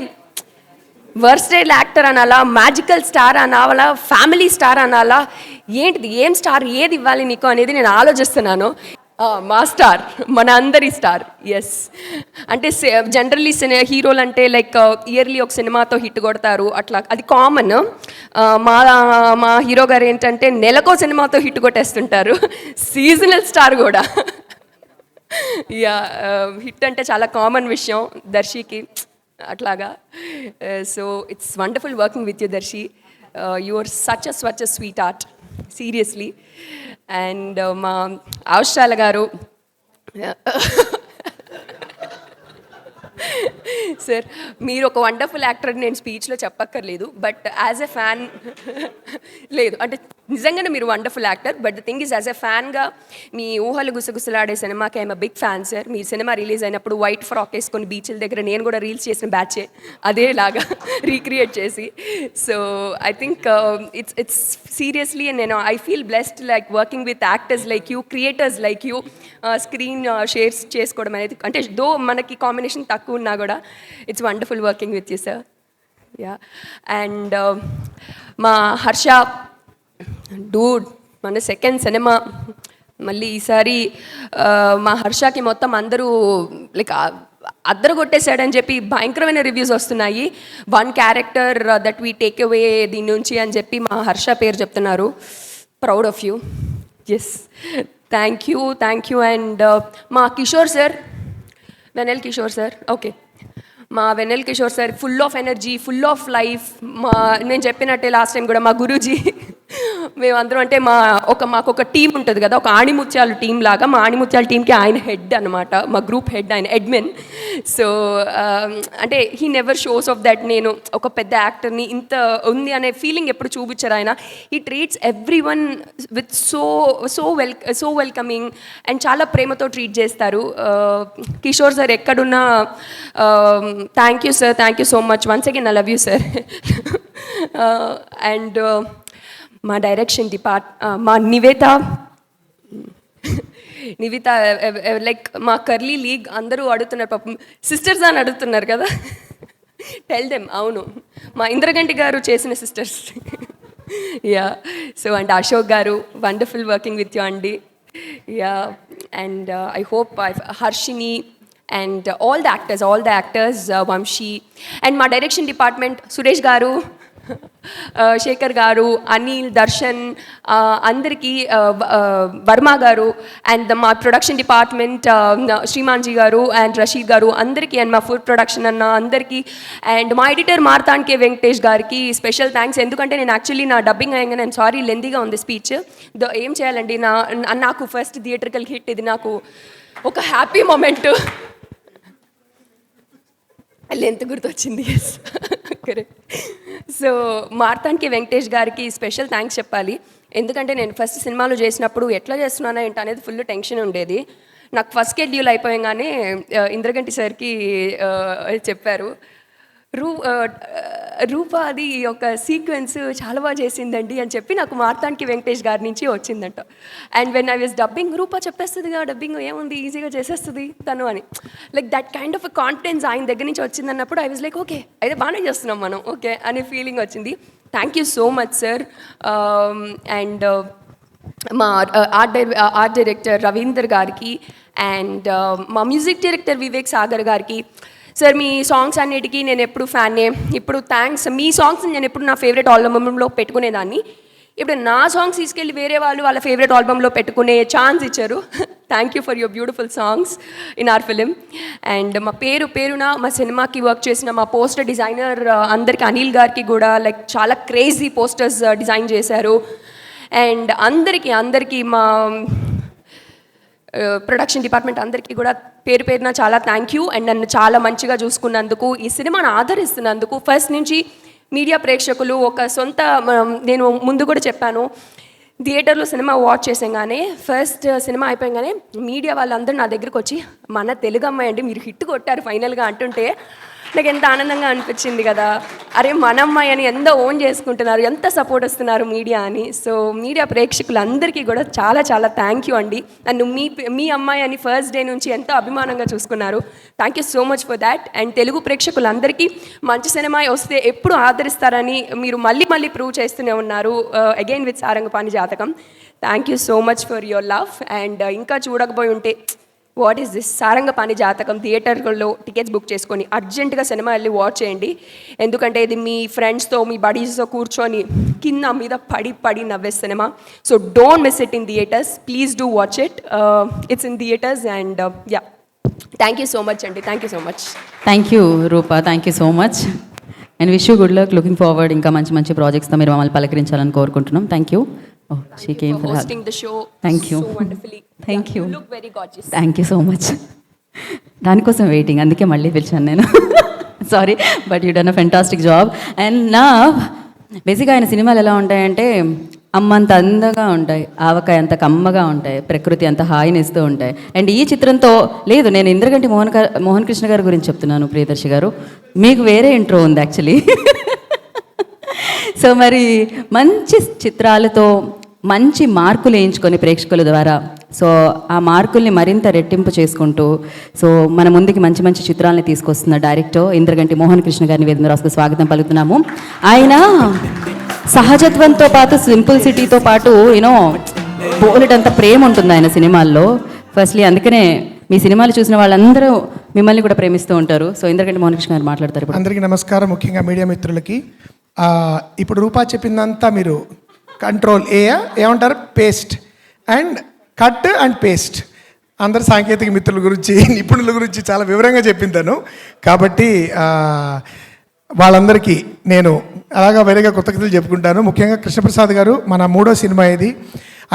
వర్స్టైల్ యాక్టర్ అనాలా, మ్యాజికల్ స్టార్ అనాలా, ఫ్యామిలీ స్టార్ అనాలా, ఏంటిది ఏం స్టార్ ఏది ఇవ్వాలి నీకు అనేది నేను ఆలోచిస్తున్నాను. మా స్టార్, మన అందరి స్టార్. ఎస్, అంటే జనరల్లీ హీరోలు అంటే లైక్ ఇయర్లీ ఒక సినిమాతో హిట్ కొడతారు అట్లా, అది కామన్. మా హీరో గారు ఏంటంటే నెలకో సినిమాతో హిట్ కొట్టేస్తుంటారు, సీజనల్ స్టార్ కూడా. యా, హిట్ అంటే చాలా కామన్ విషయం దర్శికి అట్లాగా. So it's wonderful working with you Darshi. You are such a sweet heart, seriously. And మా అవశాల గారు సార్, మీరు ఒక వండర్ఫుల్ యాక్టర్ అని నేను స్పీచ్లో చెప్పక్కర్లేదు, బట్ యాజ్ ఎ ఫ్యాన్ లేదు అంటే నిజంగానే మీరు wonderful actor, but the thing is as a ఫ్యాన్గా మీ ఊహలు గుసగుసలాడే సినిమాకి ఐఎమ్ బిగ్ ఫ్యాన్ సార్. మీ సినిమా రిలీజ్ అయినప్పుడు వైట్ ఫ్రాక్ వేసుకొని బీచ్ల దగ్గర నేను కూడా రీల్స్ చేసిన బ్యాచే, అదేలాగా రీక్రియేట్ చేసి. So I think it's seriously నేను I feel blessed like working with actors like you, creators like you. Screen shares చేసుకోవడం అనేది, అంటే దో మనకి కాంబినేషన్ తక్కువ ఉన్నా కూడా it's wonderful working with you sir. Yeah, and మా హర్ష డూడ్, మన సెకండ్ సినిమా మళ్ళీ ఈసారి మా హర్షకి మొత్తం అందరూ లైక్ అద్దరు కొట్టేశాడని చెప్పి భయంకరమైన రివ్యూస్ వస్తున్నాయి. One character that we take away దీని నుంచి అని చెప్పి మా హర్ష పేరు చెప్తున్నారు. Proud of you. Yes, thank you. And మా Kishore sir, Vennela Kishore sir, okay, మా Vennela Kishore sir full of energy, full of life. నేను చెప్పినట్టే లాస్ట్ టైం కూడా మా గురూజీ, మేమందరం అంటే మాకు ఒక టీం ఉంటుంది కదా, ఒక ఆణిముత్యాలు టీం లాగా. మా ఆణిముత్యాల టీంకి ఆయన హెడ్ అనమాట, మా గ్రూప్ హెడ్ ఆయన, అడ్మిన్. సో అంటే he never shows of that నేను ఒక పెద్ద యాక్టర్ని ఇంత ఉంది అనే ఫీలింగ్ ఎప్పుడు చూపించారు ఆయన. He treats every one with so welcoming and చాలా ప్రేమతో ట్రీట్ చేస్తారు. కిషోర్ సార్ ఎక్కడున్నా thank you sir, thank you so much once again, I love you sir. And మా డైరెక్షన్ మా నివేత లైక్ మా కర్లీ లీగ్ అందరూ అడుగుతున్నారు పాపం, సిస్టర్స్ అని అడుగుతున్నారు కదా, టెల్ దెమ్. అవును, మా ఇంద్రగంటి గారు చేసిన sisters. Yeah, so and Ashok garu wonderful working with you అండి. Yeah, and I hope Harshini and all the actors, Vamshi, and my direction department, Suresh garu, Shekhar garu, Anil, Darshan, అందరికీ, వర్మ గారు, అండ్ మా ప్రొడక్షన్ డిపార్ట్మెంట్ శ్రీమాన్జీ గారు అండ్ రషీద్ గారు అందరికీ, అండ్ మా ఫుడ్ ప్రొడక్షన్ అన్న అందరికీ, అండ్ మా ఎడిటర్ మార్తాండ్కే వెంకటేష్ గారికి స్పెషల్ థ్యాంక్స్. ఎందుకంటే నేను యాక్చువల్లీ నా డబ్బింగ్ అయ్యాక నేను సారీ లెందీగా ఉంది స్పీచ్, ఏం చేయాలండి, నాకు ఫస్ట్ థియేట్రికల్ హిట్, ఇది నాకు ఒక హ్యాపీ మూమెంట్. లెంత్ గుర్తొచ్చింది. Yes, correct. సో మార్తాండ్కి వెంకటేష్ గారికి స్పెషల్ థ్యాంక్స్ చెప్పాలి. ఎందుకంటే నేను ఫస్ట్ సినిమాలు చేసినప్పుడు ఎట్లా చేస్తున్నానా ఏంటి అనేది ఫుల్ టెన్షన్ ఉండేది. నాకు ఫస్ట్ షెడ్యూల్ అయిపోయాగానే ఇంద్రగంటి సార్కి చెప్పారు, రూప అది ఒక సీక్వెన్స్ చాలా బాగా చేసిందండి అని చెప్పి నాకు మార్తాండ్కి వెంకటేష్ గారి నుంచి వచ్చిందంట. And when I was dubbing, Rupa చెప్పేస్తుందిగా డబ్బింగ్, ఏముంది ఈజీగా చేసేస్తుంది తను అని, like that kind of confidence ఆయన దగ్గర నుంచి వచ్చిందన్నప్పుడు ఐ వాజ్ లైక్ ఓకే అయితే బాగానే చేస్తున్నాం మనం, ఓకే అనే ఫీలింగ్ వచ్చింది. Thank you so much sir. And మా ఆర్ట్ డైరెక్టర్ రవీందర్ గారికి అండ్ మా మ్యూజిక్ డైరెక్టర్ వివేక్ సాగర్ గారికి. సార్ మీ సాంగ్స్ అన్నిటికీ నేను ఎప్పుడు ఫ్యాన్నే. ఇప్పుడు థ్యాంక్స్, మీ సాంగ్స్ నేను ఎప్పుడు నా ఫేవరెట్ ఆల్బమ్లో పెట్టుకునేదాన్ని. ఇప్పుడు నా సాంగ్స్ తీసుకెళ్ళి వేరే వాళ్ళు వాళ్ళ ఫేవరెట్ ఆల్బంలో పెట్టుకునే ఛాన్స్ ఇచ్చారు. Thank you for your beautiful songs in our film. And మా పేరున మా సినిమాకి వర్క్ చేసిన మా పోస్టర్ డిజైనర్ అందరికి, అనిల్ గారికి కూడా లైక్ చాలా క్రేజీ పోస్టర్స్ డిజైన్ చేశారు. అండ్ అందరికీ మా ప్రొడక్షన్ డిపార్ట్మెంట్ అందరికీ కూడా పేరున చాలా థ్యాంక్ యూ. అండ్ నన్ను చాలా మంచిగా చూసుకున్నందుకు, ఈ సినిమాను ఆదరిస్తున్నందుకు. ఫస్ట్ నుంచి మీడియా ప్రేక్షకులు ఒక సొంత, నేను ముందు కూడా చెప్పాను, థియేటర్లో సినిమా వాచ్ చేసాగానే ఫస్ట్ సినిమా అయిపోయాగానే మీడియా వాళ్ళందరూ నా దగ్గరికి వచ్చి మన తెలుగు అమ్మాయి అండి మీరు హిట్ కొట్టారు ఫైనల్గా అంటుంటే నాకు ఎంత ఆనందంగా అనిపించింది కదా. అరే మన అమ్మాయి అని ఎంత ఓన్ చేసుకుంటున్నారు, ఎంత సపోర్ట్ ఇస్తున్నారు మీడియా అని. సో మీడియా ప్రేక్షకులందరికీ కూడా చాలా చాలా థ్యాంక్ యూ అండి. నన్ను మీ అమ్మాయి అని ఫస్ట్ డే నుంచి ఎంతో అభిమానంగా చూసుకున్నారు. Thank you so much for that. And Telugu ప్రేక్షకులందరికీ మంచి సినిమా వస్తే ఎప్పుడు ఆదరిస్తారని మీరు మళ్ళీ ప్రూవ్ చేస్తూనే ఉన్నారు. అగైన్ విత్ సారంగపాణి జాతకం. Thank you so much for your love. And ఇంకా చూడకపోయి ఉంటే వాట్ ఈస్ దిస్ సారంగపాణి జాతకం థియేటర్లో టికెట్స్ బుక్ చేసుకొని అర్జెంటుగా సినిమా వెళ్ళి వాచ్ చేయండి. ఎందుకంటే ఇది మీ ఫ్రెండ్స్తో మీ బడీస్తో కూర్చొని కింద మీద పడి నవ్వే సినిమా. So don't miss it in theatres. Please do watch it. It's in theatres. And yeah, thank you so much అండి. Thank you so much. Thank you Rupa, thank you so much. And wish you good luck. Looking forward ఇంకా మంచి ప్రాజెక్ట్స్తో మీరు మమ్మల్ని పలకరించాలని కోరుకుంటున్నాం. Thank you. Oh, she came for hosting the show. Thank you. So wonderfully. Thank you. You look very gorgeous. Thank you so much. దానికోసం వెయిటింగ్, అందుకే మళ్ళీ పిలిచాను నేను. Sorry, but you done a fantastic job. And నా బేసిక్గా ఆయన సినిమాలు ఎలా ఉంటాయంటే అమ్మంత అందంగా ఉంటాయి, ఆవకాయ అంత కమ్మగా ఉంటాయి, ప్రకృతి అంత హాయినిస్తూ ఉంటాయి. అండ్ ఈ చిత్రంతో లేదు, నేను ఇంద్రగంటి మోహన్ కృష్ణ గారి గురించి చెప్తున్నాను. ప్రియదర్శి గారు, మీకు వేరే ఇంట్రో ఉంది యాక్చువల్లీ. సో మరి మంచి చిత్రాలతో మంచి మార్కులు వేయించుకొని ప్రేక్షకుల ద్వారా, సో ఆ మార్కుల్ని మరింత రెట్టింపు చేసుకుంటూ సో మన ముందుకి మంచి చిత్రాలని తీసుకొస్తున్న డైరెక్టర్ ఇంద్రగంటి మోహన్ కృష్ణ గారిని వేదిక రాసుకు స్వాగతం పలుకుతున్నాము. ఆయన సహజత్వంతో పాటు సింపుల్సిటీతో పాటు యూనో బోలెడంత ప్రేమ ఉంటుంది ఆయన సినిమాల్లో. ఫస్ట్లీ అందుకనే మీ సినిమాలు చూసిన వాళ్ళందరూ మిమ్మల్ని కూడా ప్రేమిస్తూ ఉంటారు. సో ఇంద్రగంటి మోహన్ కృష్ణ గారు మాట్లాడతారు. అందరికీ నమస్కారం, ముఖ్యంగా మీడియా మిత్రులకి. ఇప్పుడు రూపా చెప్పిందంతా మీరు కంట్రోల్ ఏమంటారు, paste and cut and paste. అందరు సాంకేతిక మిత్రుల గురించి, నిపుణుల గురించి చాలా వివరంగా చెప్పిందాను. కాబట్టి వాళ్ళందరికీ నేను అలాగా వేరేగా కృతజ్ఞతలు చెప్పుకుంటాను. ముఖ్యంగా కృష్ణప్రసాద్ గారు, మన 3వ సినిమా ఇది.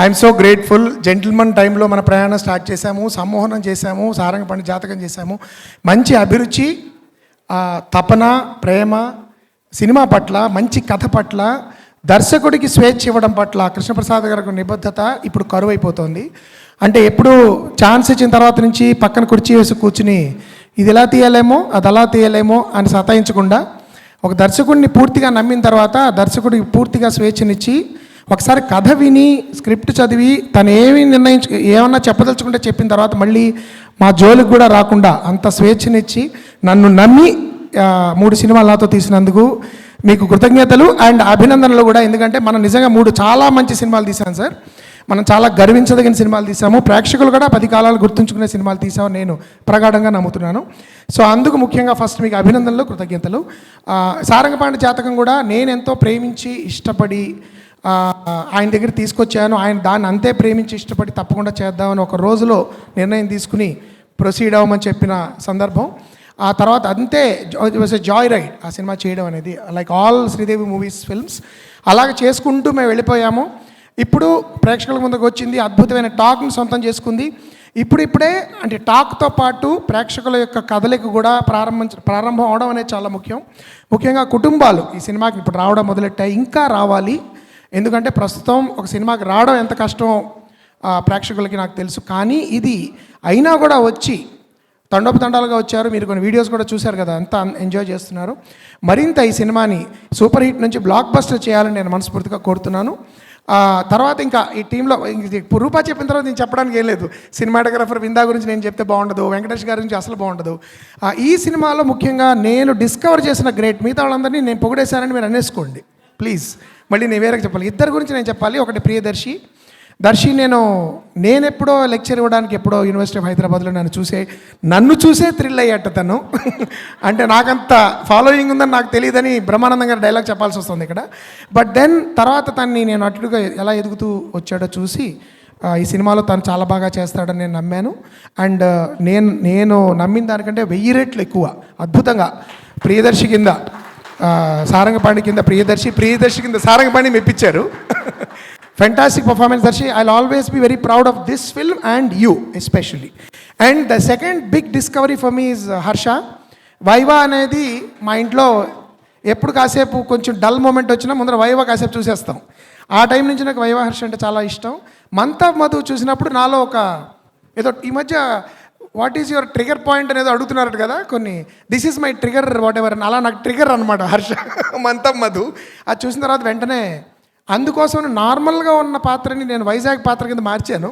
I'm so grateful. జెంటిల్మన్ టైంలో మన ప్రయాణం స్టార్ట్ చేశాము, సమ్మోహనం చేశాము, సారంగపాణి జాతకం చేశాము. మంచి అభిరుచి, తపన, ప్రేమ సినిమా పట్ల, మంచి కథ పట్ల, దర్శకుడికి స్వేచ్ఛ ఇవ్వడం పట్ల కృష్ణప్రసాద్ గారికి నిబద్ధత ఇప్పుడు కరువైపోతుంది. అంటే ఎప్పుడు ఛాన్స్ ఇచ్చిన తర్వాత నుంచి పక్కన కుర్చీ వేసి కూర్చుని ఇది ఎలా తీయలేమో అది అలా తీయలేమో అని సతాయించకుండా ఒక దర్శకుడిని పూర్తిగా నమ్మిన తర్వాత దర్శకుడికి పూర్తిగా స్వేచ్ఛనిచ్చి ఒకసారి కథ విని స్క్రిప్ట్ చదివి తను ఏమన్నా చెప్పదలుచుకుంటే చెప్పిన తర్వాత మళ్ళీ మా జోలికి కూడా రాకుండా అంత స్వేచ్ఛనిచ్చి నన్ను నమ్మి 3 సినిమాలు నాతో తీసినందుకు మీకు కృతజ్ఞతలు అండ్ అభినందనలు కూడా. ఎందుకంటే మనం నిజంగా 3 చాలా మంచి సినిమాలు తీసాం సార్. మనం చాలా గర్వించదగిన సినిమాలు తీసాము. ప్రేక్షకులు కూడా 10 కాలాలు గుర్తుంచుకునే సినిమాలు తీసామని నేను ప్రగాఢంగా నమ్ముతున్నాను. సో అందుకు ముఖ్యంగా ఫస్ట్ మీకు అభినందనలు, కృతజ్ఞతలు. సారంగపాణి జాతకం కూడా నేను ఎంతో ప్రేమించి ఇష్టపడి ఆయన దగ్గర తీసుకొచ్చాను. ఆయన దాన్ని అంతే ప్రేమించి ఇష్టపడి తప్పకుండా చేద్దామని ఒక రోజులో నిర్ణయం తీసుకుని ప్రొసీడ్ అవ్వమని చెప్పిన సందర్భం. ఆ తర్వాత అంతే it was a joy ride ఆ సినిమా చేయడం అనేది, like all Sridevi movies films. అలాగే చేసుకుంటూ మేము వెళ్ళిపోయాము. ఇప్పుడు ప్రేక్షకుల ముందుకు వచ్చింది, అద్భుతమైన టాక్ని సొంతం చేసుకుంది. ఇప్పుడే అంటే టాక్తో పాటు ప్రేక్షకుల యొక్క కథలకు కూడా ప్రారంభం అవడం అనేది చాలా ముఖ్యం. ముఖ్యంగా కుటుంబాలు ఈ సినిమాకి ఇప్పుడు రావడం మొదలెట్టాయి, ఇంకా రావాలి. ఎందుకంటే ప్రస్తుతం ఒక సినిమాకి రావడం ఎంత కష్టం ప్రేక్షకులకి నాకు తెలుసు. కానీ ఇది అయినా కూడా వచ్చి తండోపతండాలుగా వచ్చారు. మీరు కొన్ని వీడియోస్ కూడా చూశారు కదా, అంతా ఎంజాయ్ చేస్తున్నారు. మరింత ఈ సినిమాని సూపర్ హిట్ నుంచి బ్లాక్ బస్టర్ చేయాలని నేను మనస్ఫూర్తిగా కోరుతున్నాను. తర్వాత ఇంకా ఈ టీంలో రూపా చెప్పిన తర్వాత నేను చెప్పడానికి ఏం లేదు. సినిమాటోగ్రఫర్ విందా గురించి నేను చెప్తే బాగుండదు, వెంకటేష్ గారి గురించి అసలు బాగుండదు. ఈ సినిమాలో ముఖ్యంగా నేను డిస్కవర్ చేసిన గ్రేట్, మిగతా వాళ్ళందరినీ నేను పొగిడేశానని మీరు అనేసుకోండి ప్లీజ్. మళ్ళీ నేను వేరేగా చెప్పాలి. 2 గురించి నేను చెప్పాలి. ఒకటి ప్రియదర్శి, దర్శి నేను ఎప్పుడో లెక్చర్ ఇవ్వడానికి ఎప్పుడో యూనివర్సిటీ ఆఫ్ హైదరాబాద్లో నన్ను చూసే థ్రిల్ అయ్యట తను. అంటే నాకంత ఫాలోయింగ్ ఉందని నాకు తెలియదని బ్రహ్మానందం గారు డైలాగ్ చెప్పాల్సి వస్తుంది ఇక్కడ. బట్ దెన్ తర్వాత తన్ని నేను అటుగా ఎలా ఎదుగుతూ వచ్చాడో చూసి ఈ సినిమాలో తను చాలా బాగా చేస్తాడని నేను నమ్మాను. అండ్ నేను నమ్మిన దానికంటే 1000 రెట్లు ఎక్కువ అద్భుతంగా ప్రియదర్శి కింద సారంగపాణి కింద ప్రియదర్శి కింద సారంగపాణి మెప్పించారు. Fantastic performance Darshi. I always be very proud of this film and you especially. And the second big discovery for me is Harsha. Viva అనేది మా ఇంట్లో ఎప్పుడు కాసేపు కొంచెం డల్ మూమెంట్ వచ్చినా ముందర వైవా కాసేపు చూసేస్తాం. ఆ టైం నుంచి నాకు వైవా హర్ష అంటే చాలా ఇష్టం. మంత్ ఆఫ్ మధు చూసినప్పుడు నాలో ఒక ఏదో ఈ మధ్య what is your trigger point అనేది అడుగుతున్నారు కదా కొన్ని, this is my trigger what ever, అలా నాకు ట్రిగర్ అనమాట హర్ష మంత్ ఆఫ్ మధు. అది చూసిన తర్వాత వెంటనే అందుకోసం నార్మల్గా ఉన్న పాత్రని నేను వైజాగ్ పాత్ర కింద మార్చాను.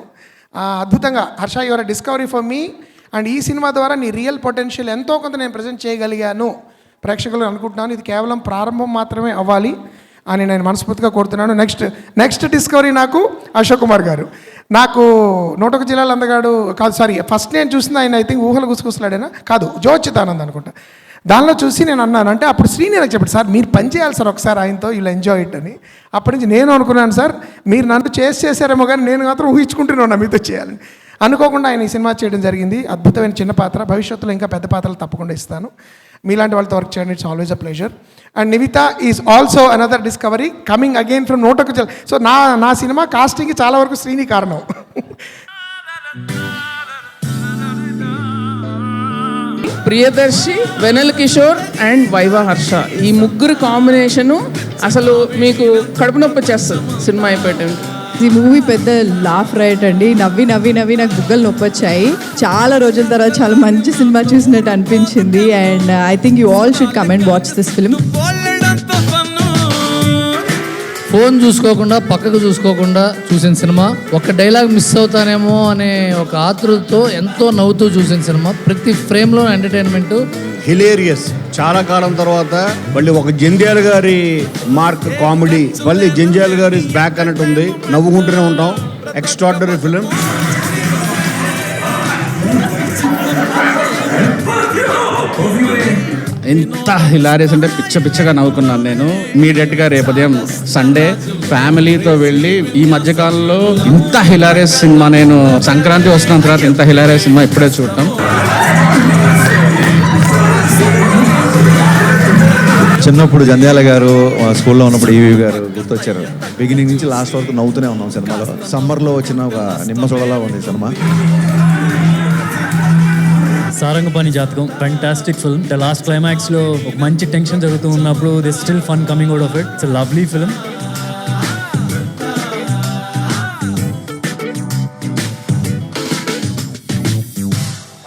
అద్భుతంగా Harsha, your discovery for me. And ఈ సినిమా ద్వారా నీ రియల్ పొటెన్షియల్ ఎంతో కొంత నేను ప్రజెంట్ చేయగలిగాను ప్రేక్షకులు అనుకుంటున్నాను. ఇది కేవలం ప్రారంభం మాత్రమే అవ్వాలి అని నేను మనస్ఫూర్తిగా కోరుతున్నాను. నెక్స్ట్ డిస్కవరీ నాకు అశోక్ కుమార్ గారు. నాకు 101 జిల్లాల అందగాడు కాదు, సారీ, ఫస్ట్ నేను చూసింది ఆయన ఐ థింక్ ఊహలు గుసగుసలాడేనా కాదు, జోచితానంద్ అనుకుంటా. దానిలో చూసి నేను అన్నాను, అంటే అప్పుడు శ్రీని నాకు చెప్పాడు, సార్ మీరు పని చేయాలి సార్ ఒకసారి ఆయనతో, ఇలా ఎంజాయ్ ఇట్ అని. అప్పటి నుంచి నేను అనుకున్నాను, సార్ మీరు నన్ను చేసేసారేమో కానీ నేను మాత్రం ఊహించుకుంటున్నాను మీతో చేయాలని. అనుకోకుండా ఆయన ఈ సినిమా చేయడం జరిగింది. అద్భుతమైన చిన్న పాత్ర, భవిష్యత్తులో ఇంకా పెద్ద పాత్రలు తప్పకుండా ఇస్తాను. మీలాంటి వాళ్ళతో వర్క్ చేయడం it's always a pleasure. And Nivitha is also another discovery coming again from 101 జిల్లా. సో నా సినిమా కాస్టింగ్కి చాలా వరకు శ్రీని కారణం. ప్రియదర్శి, వెనల్ కిషోర్ అండ్ వైవా హర్ష, ఈ ముగ్గురు కాంబినేషను అసలు మీకు కడుపు నొప్పి వచ్చేస్తుంది సినిమా అయిపోయాం. ఈ మూవీ పెద్ద లాఫ్ రైట్ అండి. నవ్వి నాకు బుగ్గలు నొప్పి వచ్చాయి. చాలా రోజుల తర్వాత చాలా మంచి సినిమా చూసినట్టు అనిపించింది. And I think you all should come and watch this film. Phone చూసుకోకుండా పక్కకు చూసుకోకుండా చూసిన సినిమా. ఒక డైలాగ్ మిస్ అవుతానేమో అనే ఒక ఆతృతతో ఎంతో నవ్వుతూ చూసిన సినిమా. ప్రతి ఫ్రేమ్లో ఎంటర్టైన్మెంట్, హిలేరియస్. చాలా కాలం తర్వాత మళ్ళీ ఒక జంధ్యాల గారి మార్క్ కామెడీ, మళ్ళీ జంధ్యాల గారి బ్యాక్ అన్నట్టు ఉంది. నవ్వుకుంటూనే ఉంటాం. Extraordinary film. ఎంత హిలారియస్ అంటే పిచ్చగా నవ్వుకున్నాను నేను. ఇమీడియట్గా రేపు ఉదయం సండే ఫ్యామిలీతో వెళ్ళి, ఈ మధ్యకాలంలో ఇంత హిలారియస్ సినిమా నేను సంక్రాంతి వస్తున్న తర్వాత ఇంత హిలారియస్ సినిమా ఇప్పుడే చూడటం. చిన్నప్పుడు జంధ్యాల గారు స్కూల్లో ఉన్నప్పుడు ఈవీ గారు గుర్తొచ్చారు. బిగినింగ్ నుంచి లాస్ట్ వరకు నవ్వుతూనే ఉన్నాం సినిమాలో. సమ్మర్లో వచ్చిన ఒక నిమ్మ సోడలా ఉంది సినిమా. సారంగపాణి జాతకం ఫ్యాంటాస్టిక్ ఫిల్మ్. ద లాస్ట్ క్లైమాక్స్లో ఒక మంచి టెన్షన్ జరుగుతూ ఉన్నప్పుడు they still fun coming out of it. It's a lovely film.